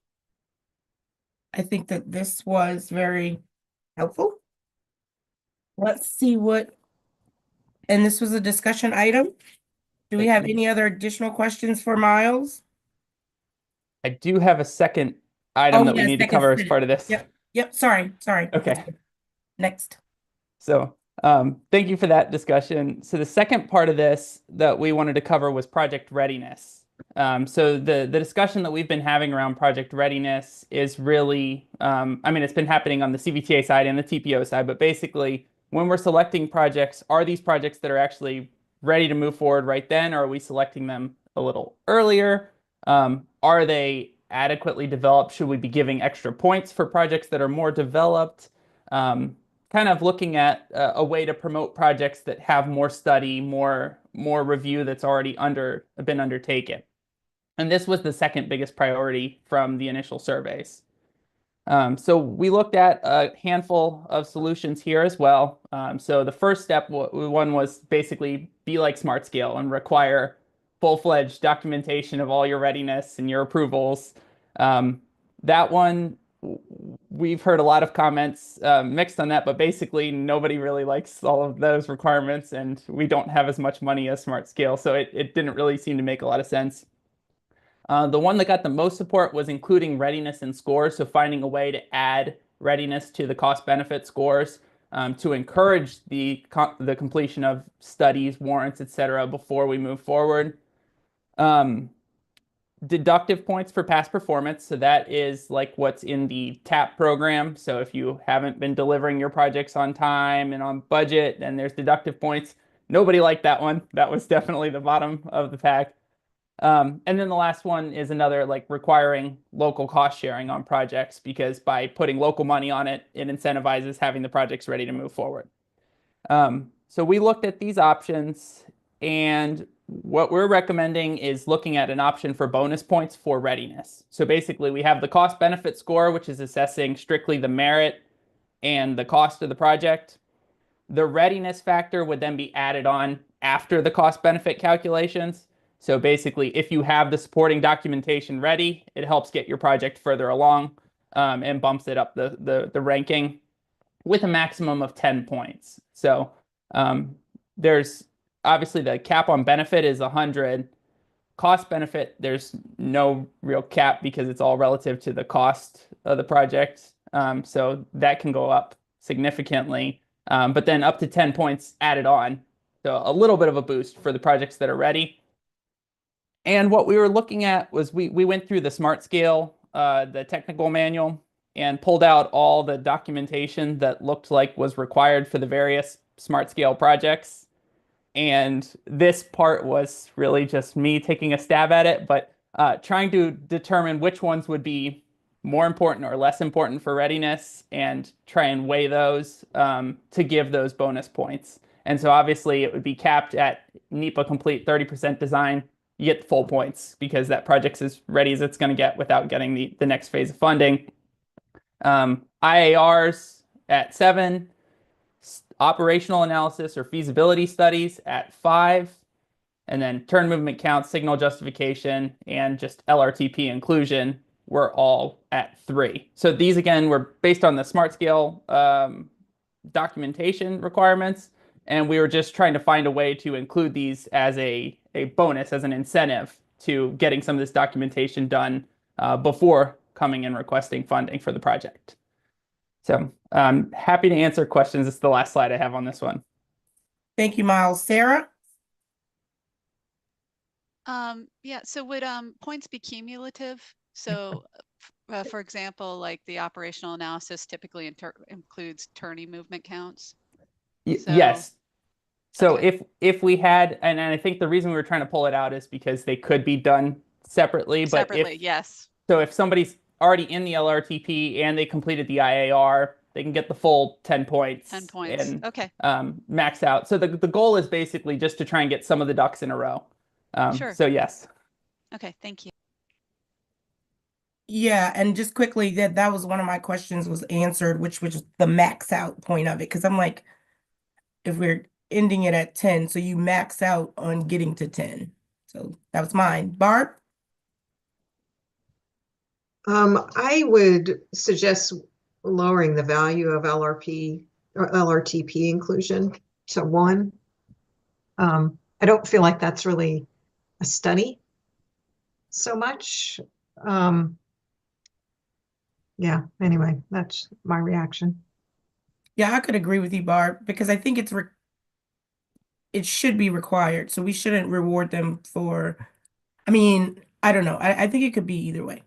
I think that this was very helpful. Let's see what And this was a discussion item. Do we Thank have you. any other additional questions for Miles? I do have a second item Oh, that we yes, need to second cover as set. part of this. Yep, sorry. Okay. Next. So thank you for that discussion. So the second part of this that we wanted to cover was project readiness. So the discussion that we've been having around project readiness is really, I mean, it's been happening on the CVTA side and the TPO side, but basically when we're selecting projects, are these projects that are actually ready to move forward right then, or are we selecting them a little earlier? Are they adequately developed? Should we be giving extra points for projects that are more developed? Kind of looking at a way to promote projects that have more study, more review that's already been undertaken. And this was the second biggest priority from the initial surveys. So we looked at a handful of solutions here as well. So the first step, one was basically be like SmartScale and require full-fledged documentation of all your readiness and your approvals. That one, we've heard a lot of comments mixed on that, but basically nobody really likes all of those requirements, and we don't have as much money as SmartScale, so it didn't really seem to make a lot of sense. The one that got the most support was including readiness and scores, so finding a way to add readiness to the cost-benefit scores to encourage the completion of studies, warrants, etc. before we move forward. Deductive points for past performance. So that is like what's in the TAP program. So if you haven't been delivering your projects on time and on budget, then there's deductive points. Nobody liked that one. That was definitely the bottom of the pack. And then the last one is another like requiring local cost sharing on projects, because by putting local money on it, it incentivizes having the projects ready to move forward. So we looked at these options, and what we're recommending is looking at an option for bonus points for readiness. So basically we have the cost benefit score, which is assessing strictly the merit and the cost of the project. The readiness factor would then be added on after the cost benefit calculations. So basically, if you have the supporting documentation ready, it helps get your project further along and bumps it up the ranking with a maximum of 10 points. So there's obviously the cap on benefit is 100. Cost benefit, there's no real cap because it's all relative to the cost of the project. So that can go up significantly, but then up to 10 points added on. So a little bit of a boost for the projects that are ready. And what we were looking at was we went through the SmartScale, the technical manual, and pulled out all the documentation that looked like was required for the various SmartScale projects. And this part was really just me taking a stab at it, but trying to determine which ones would be more important or less important for readiness and try and weigh those to give those bonus points. And so obviously it would be capped at NEPA complete 30% design. You get the full points because that project's as ready as it's going to get without getting the next phase of funding. IARs at 7, operational analysis or feasibility studies at 5, and then turn movement count, signal justification, and just LRTP inclusion were all at 3. So these again were based on the SmartScale documentation requirements, and we were just trying to find a way to include these as a bonus, as an incentive to getting some of this documentation done before coming and requesting funding for the project. So I'm happy to answer questions. It's the last slide I have on this one. Thank you, Miles. Sarah? Yeah, so would points be cumulative? So for example, like the operational analysis typically includes turning movement counts. So, yes. So okay. if we had, and I think the reason we were trying to pull it out is because they could be done separately. But yes. So if somebody's already in the LRTP and they completed the IAR, they can get the full 10 points. 10 points. And okay. Max out. So the goal is basically just to try and get some of the ducks in a row. Sure. So yes. Okay, thank you. Yeah, and just quickly, that was one of my questions was answered, which was the max out point of it. Because I'm like, if we're ending it at 10, so you max out on getting to 10. So that was mine. Barb? I would suggest lowering the value of LRP or LRTP inclusion to 1. I don't feel like that's really a study so much. Yeah, anyway, that's my reaction. Yeah, I could agree with you, Barb, because I think it should be required. So we shouldn't reward them for, I mean, I don't know. I think it could be either way.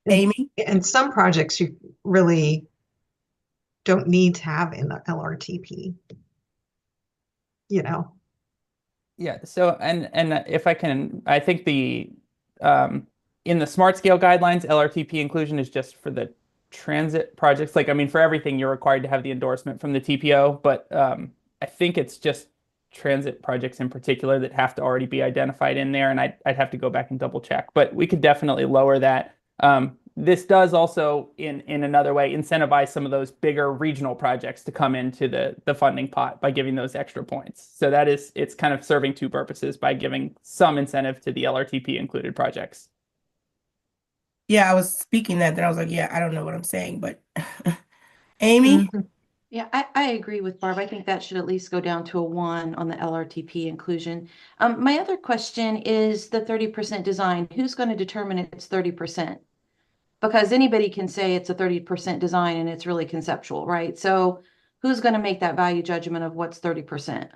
Amy? And some projects you really don't need to have in the LRTP, you know. Yeah. So, and if I can, I think the in the smart scale guidelines, LRTP inclusion is just for the transit projects. Like, I mean, for everything, you're required to have the endorsement from the TPO, but I think it's just transit projects in particular that have to already be identified in there, and I'd have to go back and double check. But we could definitely lower that. This does also, in another way, incentivize some of those bigger regional projects to come into the funding pot by giving those extra points. So that is, it's kind of serving two purposes by giving some incentive to the LRTP included projects. Yeah, I was speaking that, then I was like, yeah, I don't know what I'm saying, but Amy? Mhm. Yeah, I agree with Barb. I think that should at least go down to a 1 on the LRTP inclusion. My other question is the 30% design. Who's going to determine it's 30%? Because anybody can say it's a 30% design and it's really conceptual, right? So who's going to make that value judgment of what's 30%?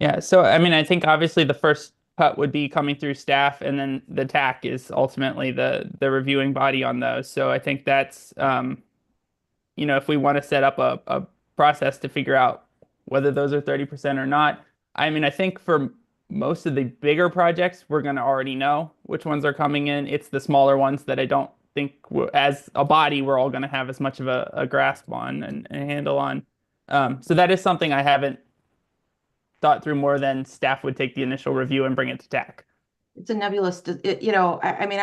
Yeah, so I mean, I think obviously the first cut would be coming through staff, and then the TAC is ultimately the reviewing body on those. So I think that's you know, if we want to set up a process to figure out whether those are 30% or not, I mean, I think for most of the bigger projects, we're going to already know which ones are coming in. It's the smaller ones that I don't think as a body, we're all going to have as much of a grasp on and a handle on. So that is something I haven't thought through more than staff would take the initial review and bring it to TAC. It's a nebulous, you know, I mean,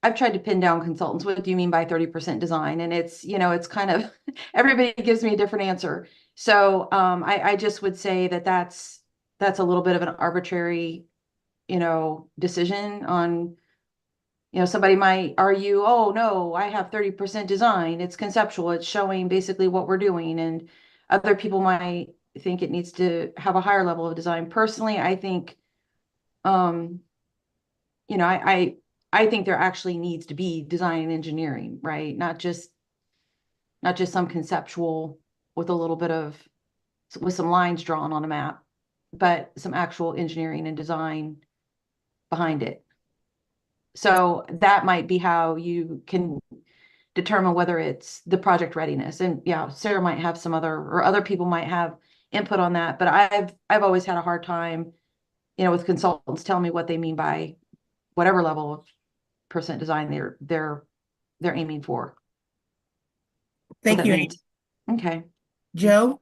I've tried to pin down consultants. What do you mean by 30% design? And it's, you know, it's kind of, everybody gives me a different answer. So I just would say that that's a little bit of an arbitrary, you know, decision on, you know, somebody might argue, oh no, I have 30% design. It's conceptual. It's showing basically what we're doing. And other people might think it needs to have a higher level of design. Personally, I think, you know, I think there actually needs to be design and engineering, right? Not just some conceptual with a little bit of with some lines drawn on a map, but some actual engineering and design behind it. So that might be how you can determine whether it's the project readiness. And yeah, Sarah might have some other, or other people might have input on that, but I've always had a hard time, you know, with consultants telling me what they mean by whatever level of percent design they're aiming for. What Thank that you, means. Okay. Joe?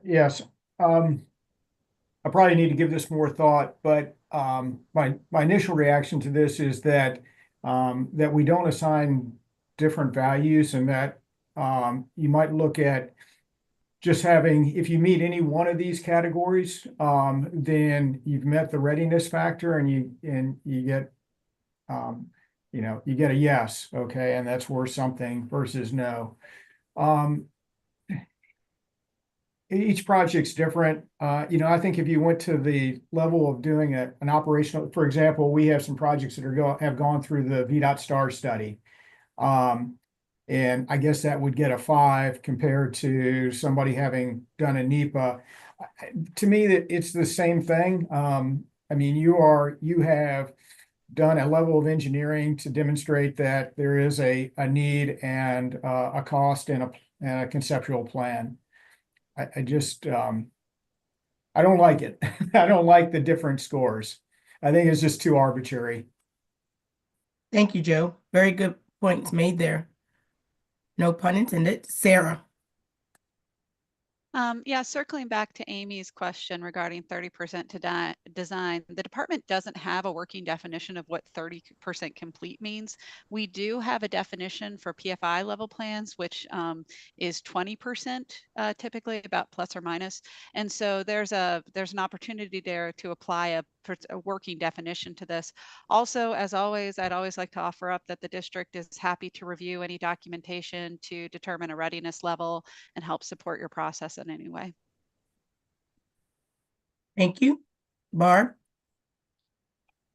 Yes, I probably need to give this more thought, but my initial reaction to this is that that we don't assign different values, and that you might look at just having, if you meet any one of these categories, then you've met the readiness factor, and you get you know, you get a yes, okay, and that's worth something versus no. Each project's different. You know, I think if you went to the level of doing an operational, for example, we have some projects that have gone through the VDOT STAR study. And I guess that would get a 5 compared to somebody having done a NEPA. To me, that it's the same thing. I mean, you have done a level of engineering to demonstrate that there is a need and a cost and a conceptual plan. I just I don't like it. I don't like the different scores. I think it's just too arbitrary. Thank you, Joe. Very good points made there. No pun intended. Sarah? Yeah, circling back to Amy's question regarding 30% to design, the department doesn't have a working definition of what 30% complete means. We do have a definition for PFI level plans, which is 20% typically, about plus or minus. And so there's an opportunity there to apply a working definition to this. Also, as always, I'd always like to offer up that the district is happy to review any documentation to determine a readiness level and help support your process in any way. Thank you. Barb?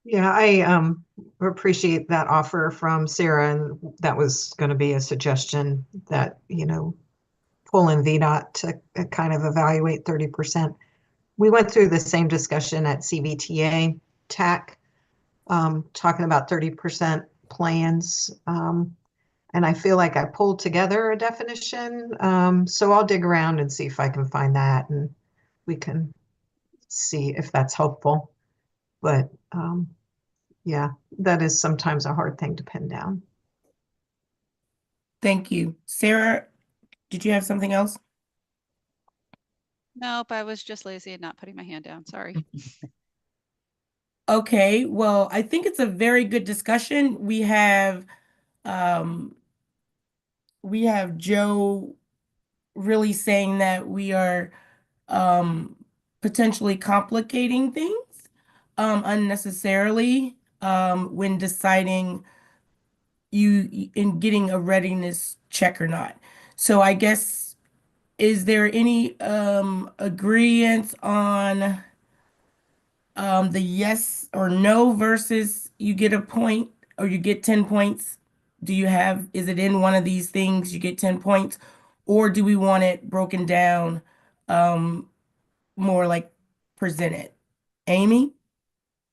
Yeah, I appreciate that offer from Sarah, and that was going to be a suggestion that, pull in VDOT to kind of evaluate 30%. We went through the same discussion at CVTA TAC, talking about 30% plans. And I feel like I pulled together a definition. So I'll dig around and see if I can find that, and we can see if that's helpful. But yeah, that is sometimes a hard thing to pin down. Thank you. Sarah, did you have something else? Nope, I was just lazy and not putting my hand down. Sorry. Okay, well, I think it's a very good discussion. We have Joe really saying that we are um potentially complicating things unnecessarily when deciding in getting a readiness check or not. So I guess, is there any agreement on the yes or no versus you get a point or you get 10 points? Is it in one of these things you get 10 points, or do we want it broken down um more like presented? Amy?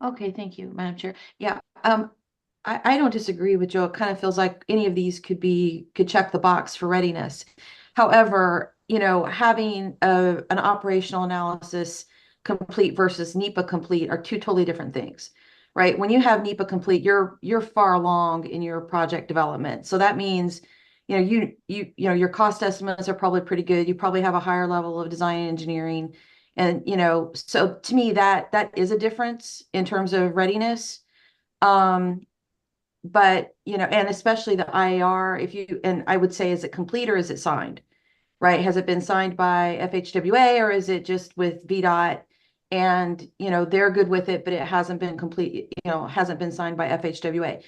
Okay, thank you, Madam Chair. Yeah, I don't disagree with Joe. It kind of feels like any of these could check the box for readiness. However, having an operational analysis complete versus NEPA complete are two totally different things, right? When you have NEPA complete, you're far along in your project development. So that means, your cost estimates are probably pretty good. You probably have a higher level of design and engineering. And, so to me, that is a difference in terms of readiness. Um, but, and especially the IAR, and I would say, is it complete or is it signed? Right? Has it been signed by FHWA or is it just with VDOT? And, they're good with it, but it hasn't been complete, hasn't been signed by FHWA,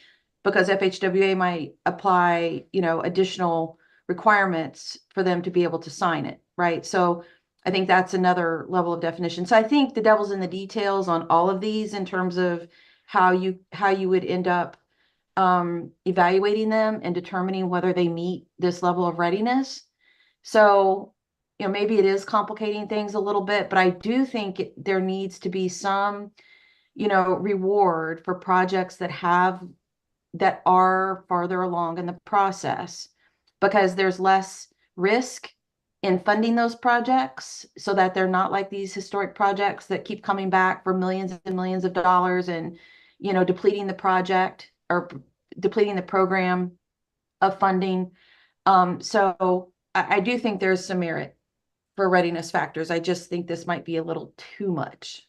because FHWA might apply, additional requirements for them to be able to sign it, right? So I think that's another level of definition. So I think the devil's in the details on all of these in terms of how you would end up evaluating them and determining whether they meet this level of readiness. So, maybe it is complicating things a little bit, but I do think there needs to be some, reward for projects that are farther along in the process, because there's less risk in funding those projects, so that they're not like these historic projects that keep coming back for millions and millions of dollars and, depleting the project or depleting the program of funding. So I do think there's some merit for readiness factors. I just think this might be a little too much.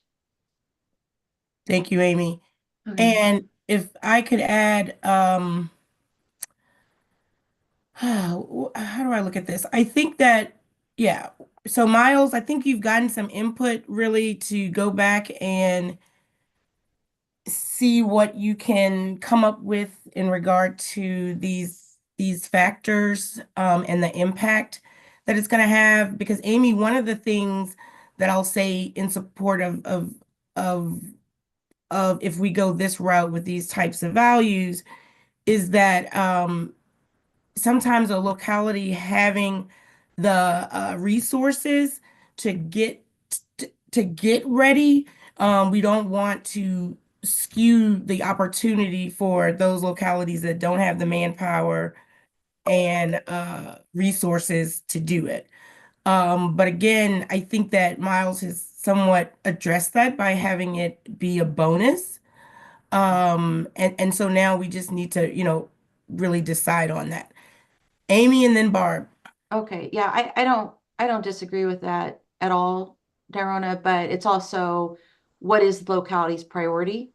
Thank you, Amy. Okay. And if I could add, how do I look at this? I think that, yeah. So Miles, I think you've gotten some input really to go back and see what you can come up with in regard to these factors and the impact that it's going to have. Because Amy, one of the things that I'll say in support of if we go this route with these types of values is that sometimes a locality having the resources to get ready, we don't want to skew the opportunity for those localities that don't have the manpower and resources to do it. But again, I think that Miles has somewhat addressed that by having it be a bonus. And so now we just need to, really decide on that. Amy and then Barb. Okay, yeah, I don't disagree with that at all, Darona, but it's also, what is the locality's priority?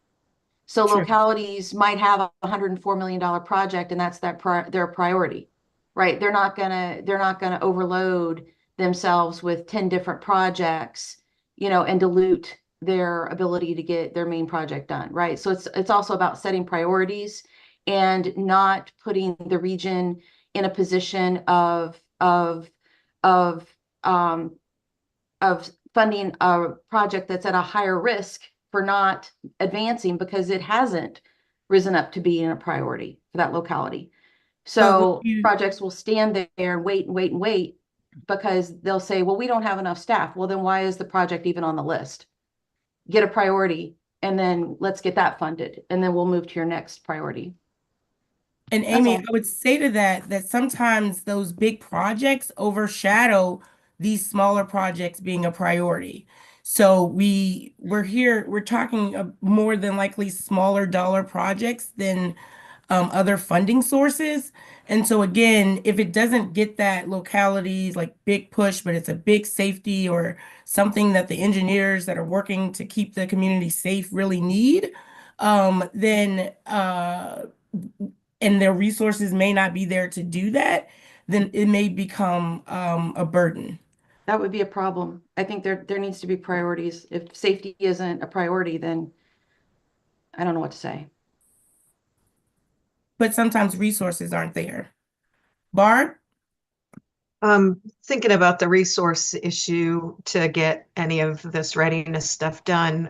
So Sure. localities might have a $104 million project and that's their priority, right? They're not gonna overload themselves with 10 different projects, and dilute their ability to get their main project done, right? So it's also about setting priorities and not putting the region in a position of um of funding a project that's at a higher risk for not advancing because it hasn't risen up to being a priority for that locality. So projects will stand there and wait and wait and wait because they'll say, well, we don't have enough staff. Well, then why is the project even on the list? Get a priority and then let's get that funded. And then we'll move to your next priority. And That's Amy, all. I would say to that sometimes those big projects overshadow these smaller projects being a priority. So we're talking more than likely smaller dollar projects than other funding sources. And so again, if it doesn't get that localities like big push, but it's a big safety or something that the engineers that are working to keep the community safe really need, then and their resources may not be there to do that, then it may become a burden. That would be a problem. I think there needs to be priorities. If safety isn't a priority, then I don't know what to say. But sometimes resources aren't there. Barb? Thinking about the resource issue to get any of this readiness stuff done,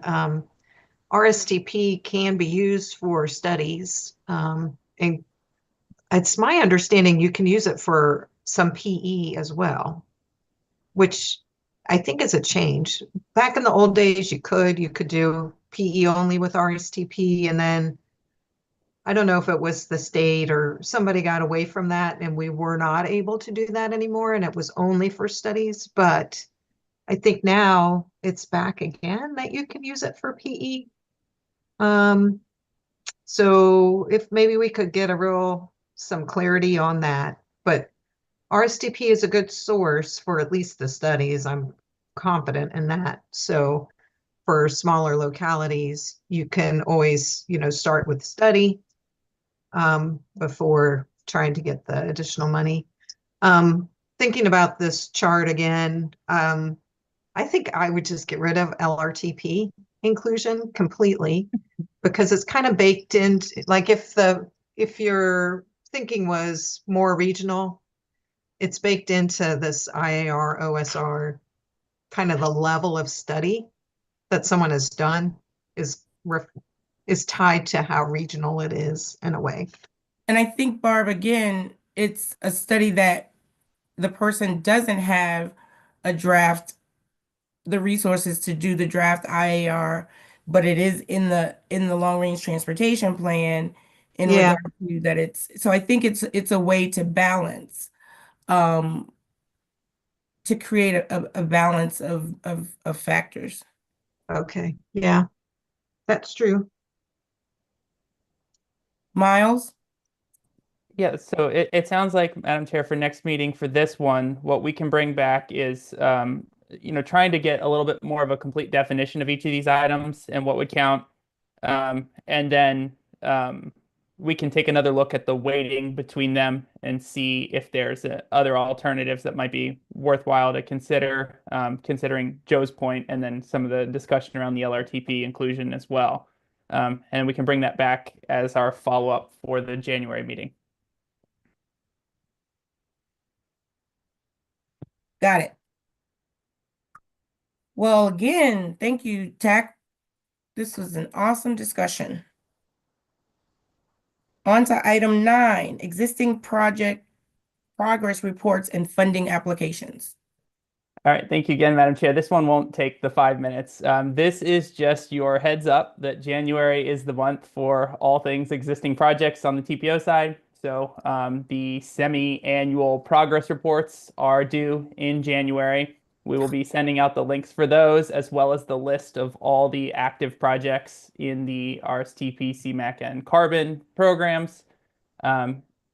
RSTP can be used for studies. And it's my understanding you can use it for some PE as well, which I think is a change. Back in the old days, you could do PE only with RSTP, and then I don't know if it was the state or somebody got away from that and we were not able to do that anymore and it was only for studies. But I think now it's back again that you can use it for PE. So if maybe we could get some clarity on that, but RSTP is a good source for at least the studies. I'm confident in that. So for smaller localities, you can always, start with study before trying to get the additional money. Thinking about this chart again, I think I would just get rid of LRTP inclusion completely because it's kind of baked in. Like if your thinking was more regional, it's baked into this IAR, OSR, kind of the level of study that someone has done is tied to how regional it is in a way. And I think, Barb, again, it's a study that the person doesn't have the resources to do the draft IAR, but it is in the long range transportation plan in Yeah. regard to that so I think it's a way to balance, um, to create a balance of factors. Okay. Yeah, that's true. Miles? Yeah, so it sounds like, Madam Chair, for next meeting for this one, what we can bring back is, trying to get a little bit more of a complete definition of each of these items and what would count. And then we can take another look at the weighting between them and see if there's other alternatives that might be worthwhile to consider, considering Joe's point and then some of the discussion around the LRTP inclusion as well. And we can bring that back as our follow-up for the January meeting. Got it. Well, again, thank you, TAC. This was an awesome discussion. On to item 9, existing project progress reports and funding applications. All right, thank you again, Madam Chair. This one won't take the 5 minutes. This is just your heads up that January is the month for all things existing projects on the TPO side. So the semi-annual progress reports are due in January. We will be sending out the links for those, as well as the list of all the active projects in the RSTP, CMAQ, and Carbon programs.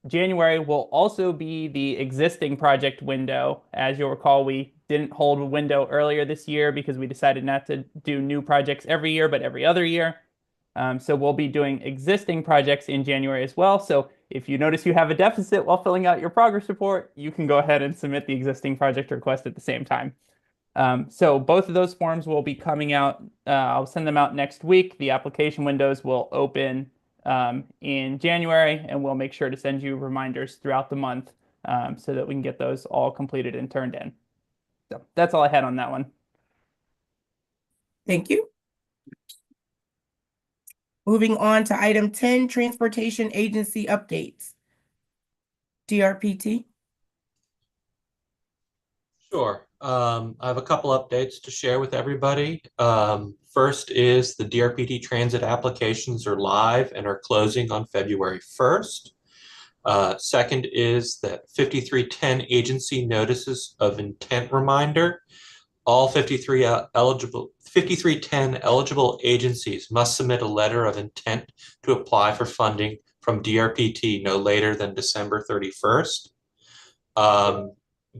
January will also be the existing project window. As you'll recall, we didn't hold a window earlier this year because we decided not to do new projects every year, but every other year. So we'll be doing existing projects in January as well. So if you notice you have a deficit while filling out your progress report, you can go ahead and submit the existing project request at the same time. So both of those forms will be coming out. I'll send them out next week. The application windows will open in January, and we'll make sure to send you reminders throughout the month so that we can get those all completed and turned in. So that's all I had on that one. Thank you. Moving on to item 10, Transportation Agency updates. DRPT. Sure. I have a couple updates to share with everybody. First is the DRPT transit applications are live and are closing on February 1st. Second is that 5310 agency notices of intent reminder. All 5310 eligible agencies must submit a letter of intent to apply for funding from DRPT no later than December 31st. I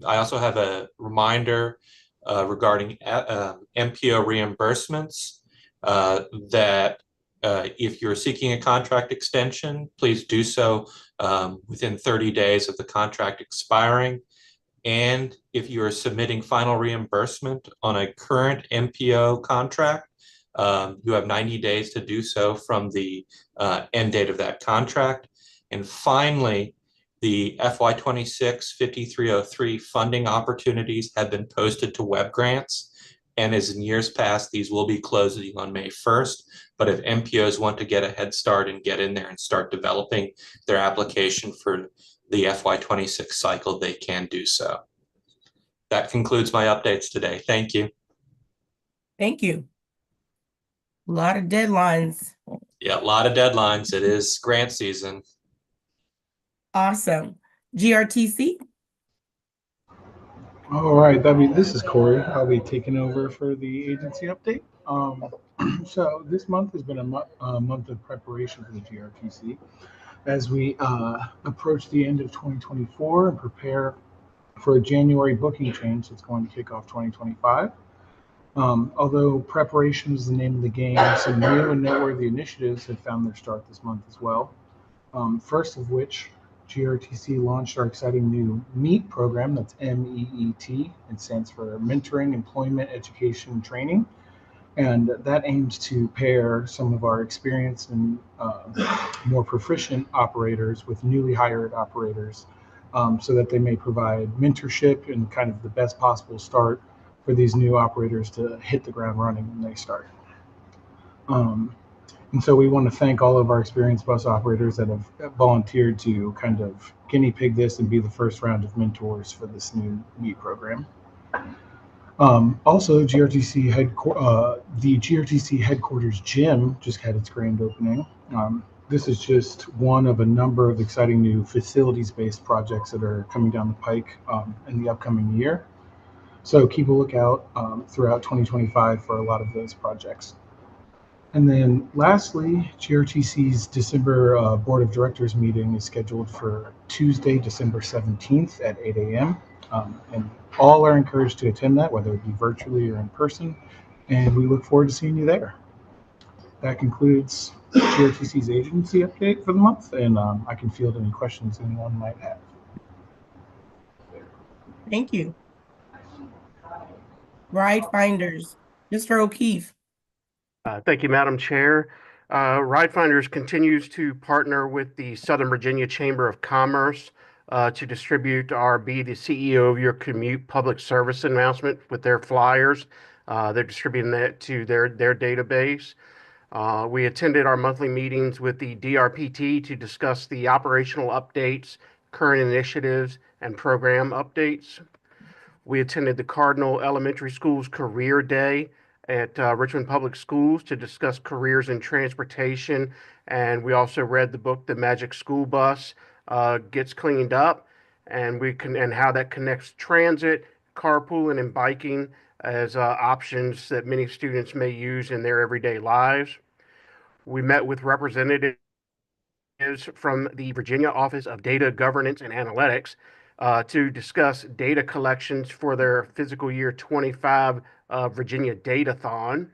also have a reminder regarding MPO reimbursements that if you're seeking a contract extension, please do so within 30 days of the contract expiring. And if you are submitting final reimbursement on a current MPO contract, you have 90 days to do so from the end date of that contract. And finally, the FY26 5303 funding opportunities have been posted to web grants. And as in years past, these will be closing on May 1st. But if MPOs want to get a head start and get in there and start developing their application for the FY26 cycle, they can do so. That concludes my updates today. Thank you. Thank you. A lot of deadlines. Yeah, a lot of deadlines. It is grant season. Awesome. GRTC. All right, this is Corey. I'll be taking over for the agency update. So this month has been a month of preparation for the GRTC as we approach the end of 2024 and prepare for a January booking change that's going to kick off 2025. Although preparation is the name of the game, some new and noteworthy initiatives have found their start this month as well. First of which, GRTC launched our exciting new MEET program. That's MEET. It stands for Mentoring, Employment, Education, and Training. And that aims to pair some of our experienced and more proficient operators with newly hired operators so that they may provide mentorship and kind of the best possible start for these new operators to hit the ground running when they start. And so we want to thank all of our experienced bus operators that have volunteered to kind of guinea pig this and be the first round of mentors for this new MEET program. Also, the GRTC headquarters gym just had its grand opening. This is just one of a number of exciting new facilities-based projects that are coming down the pike in the upcoming year. So keep a lookout throughout 2025 for a lot of those projects. And then lastly, GRTC's December Board of Directors meeting is scheduled for Tuesday, December 17th at 8 a.m. And all are encouraged to attend that, whether it be virtually or in person. And we look forward to seeing you there. That concludes GRTC's agency update for the month, and I can field any questions anyone might have. Thank you. Ride Finders. Mr. O'Keefe. Thank you, Madam Chair. Ride Finders continues to partner with the Southern Virginia Chamber of Commerce to distribute our Be the CEO of Your Commute public service announcement with their flyers. They're distributing that to their database. We attended our monthly meetings with the DRPT to discuss the operational updates, current initiatives, and program updates. We attended the Cardinal Elementary School's Career Day at Richmond Public Schools to discuss careers in transportation. And we also read the book, The Magic School Bus Gets Cleaned Up, and how that connects transit, carpooling, and biking as options that many students may use in their everyday lives. We met with representatives from the Virginia Office of Data Governance and Analytics to discuss data collections for their fiscal year 25 Virginia Datathon.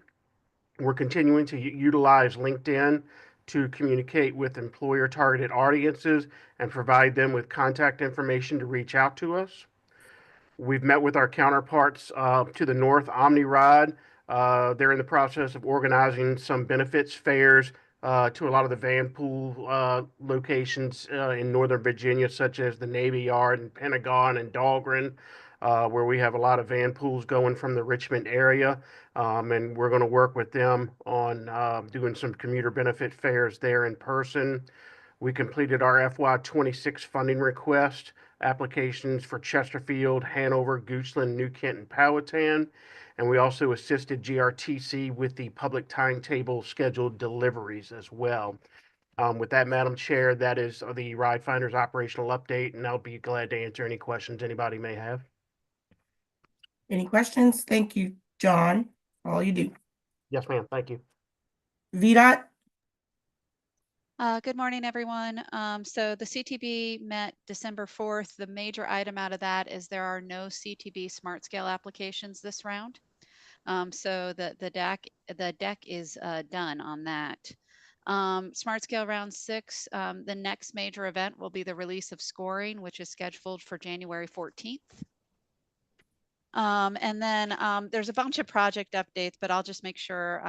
We're continuing to utilize LinkedIn to communicate with employer-targeted audiences and provide them with contact information to reach out to us. We've met with our counterparts to the north, OmniRide. They're in the process of organizing some benefits fairs to a lot of the van pool locations in Northern Virginia, such as the Navy Yard and Pentagon and Dahlgren, where we have a lot of van pools going from the Richmond area. And we're going to work with them on doing some commuter benefit fairs there in person. We completed our FY26 funding request applications for Chesterfield, Hanover, Goochland, New Kent, and Powhatan. And we also assisted GRTC with the public timetable scheduled deliveries as well. With that, Madam Chair, that is the Ride Finders operational update, and I'll be glad to answer any questions anybody may have. Any questions? Thank you, John, for all you do. Yes, ma'am. Thank you. VDOT? Good morning, everyone. So the CTB met December 4th. The major item out of that is there are no CTB smart scale applications this round. So the deck is done on that. Smart scale round 6, the next major event will be the release of scoring, which is scheduled for January 14th. And then there's a bunch of project updates, but I'll just make sure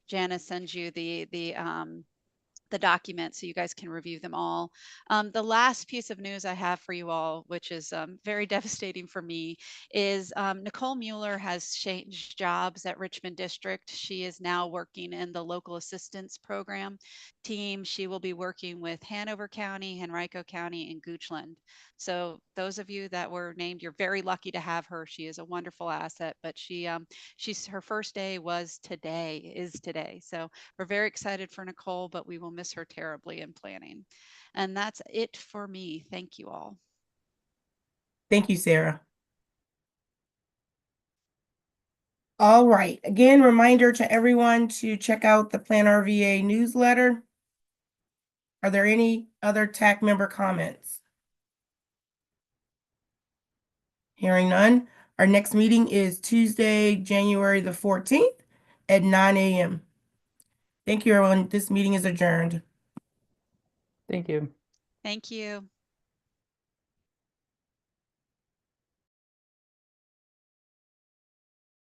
Janice sends you the documents so you guys can review them all. The last piece of news I have for you all, which is very devastating for me, is Nicole Mueller has changed jobs at Richmond District. She is now working in the local assistance program team. She will be working with Hanover County, Henrico County, and Goochland. So those of you that were named, you're very lucky to have her. She is a wonderful asset, but she's her first day is today. So we're very excited for Nicole, but we will miss her terribly in planning. And that's it for me. Thank you all. Thank you, Sarah. All right. Again, reminder to everyone to check out the Plan RVA newsletter. Are there any other TAC member comments? Hearing none. Our next meeting is Tuesday, January the 14th at 9 a.m. Thank you, everyone. This meeting is adjourned. Thank you. Thank you.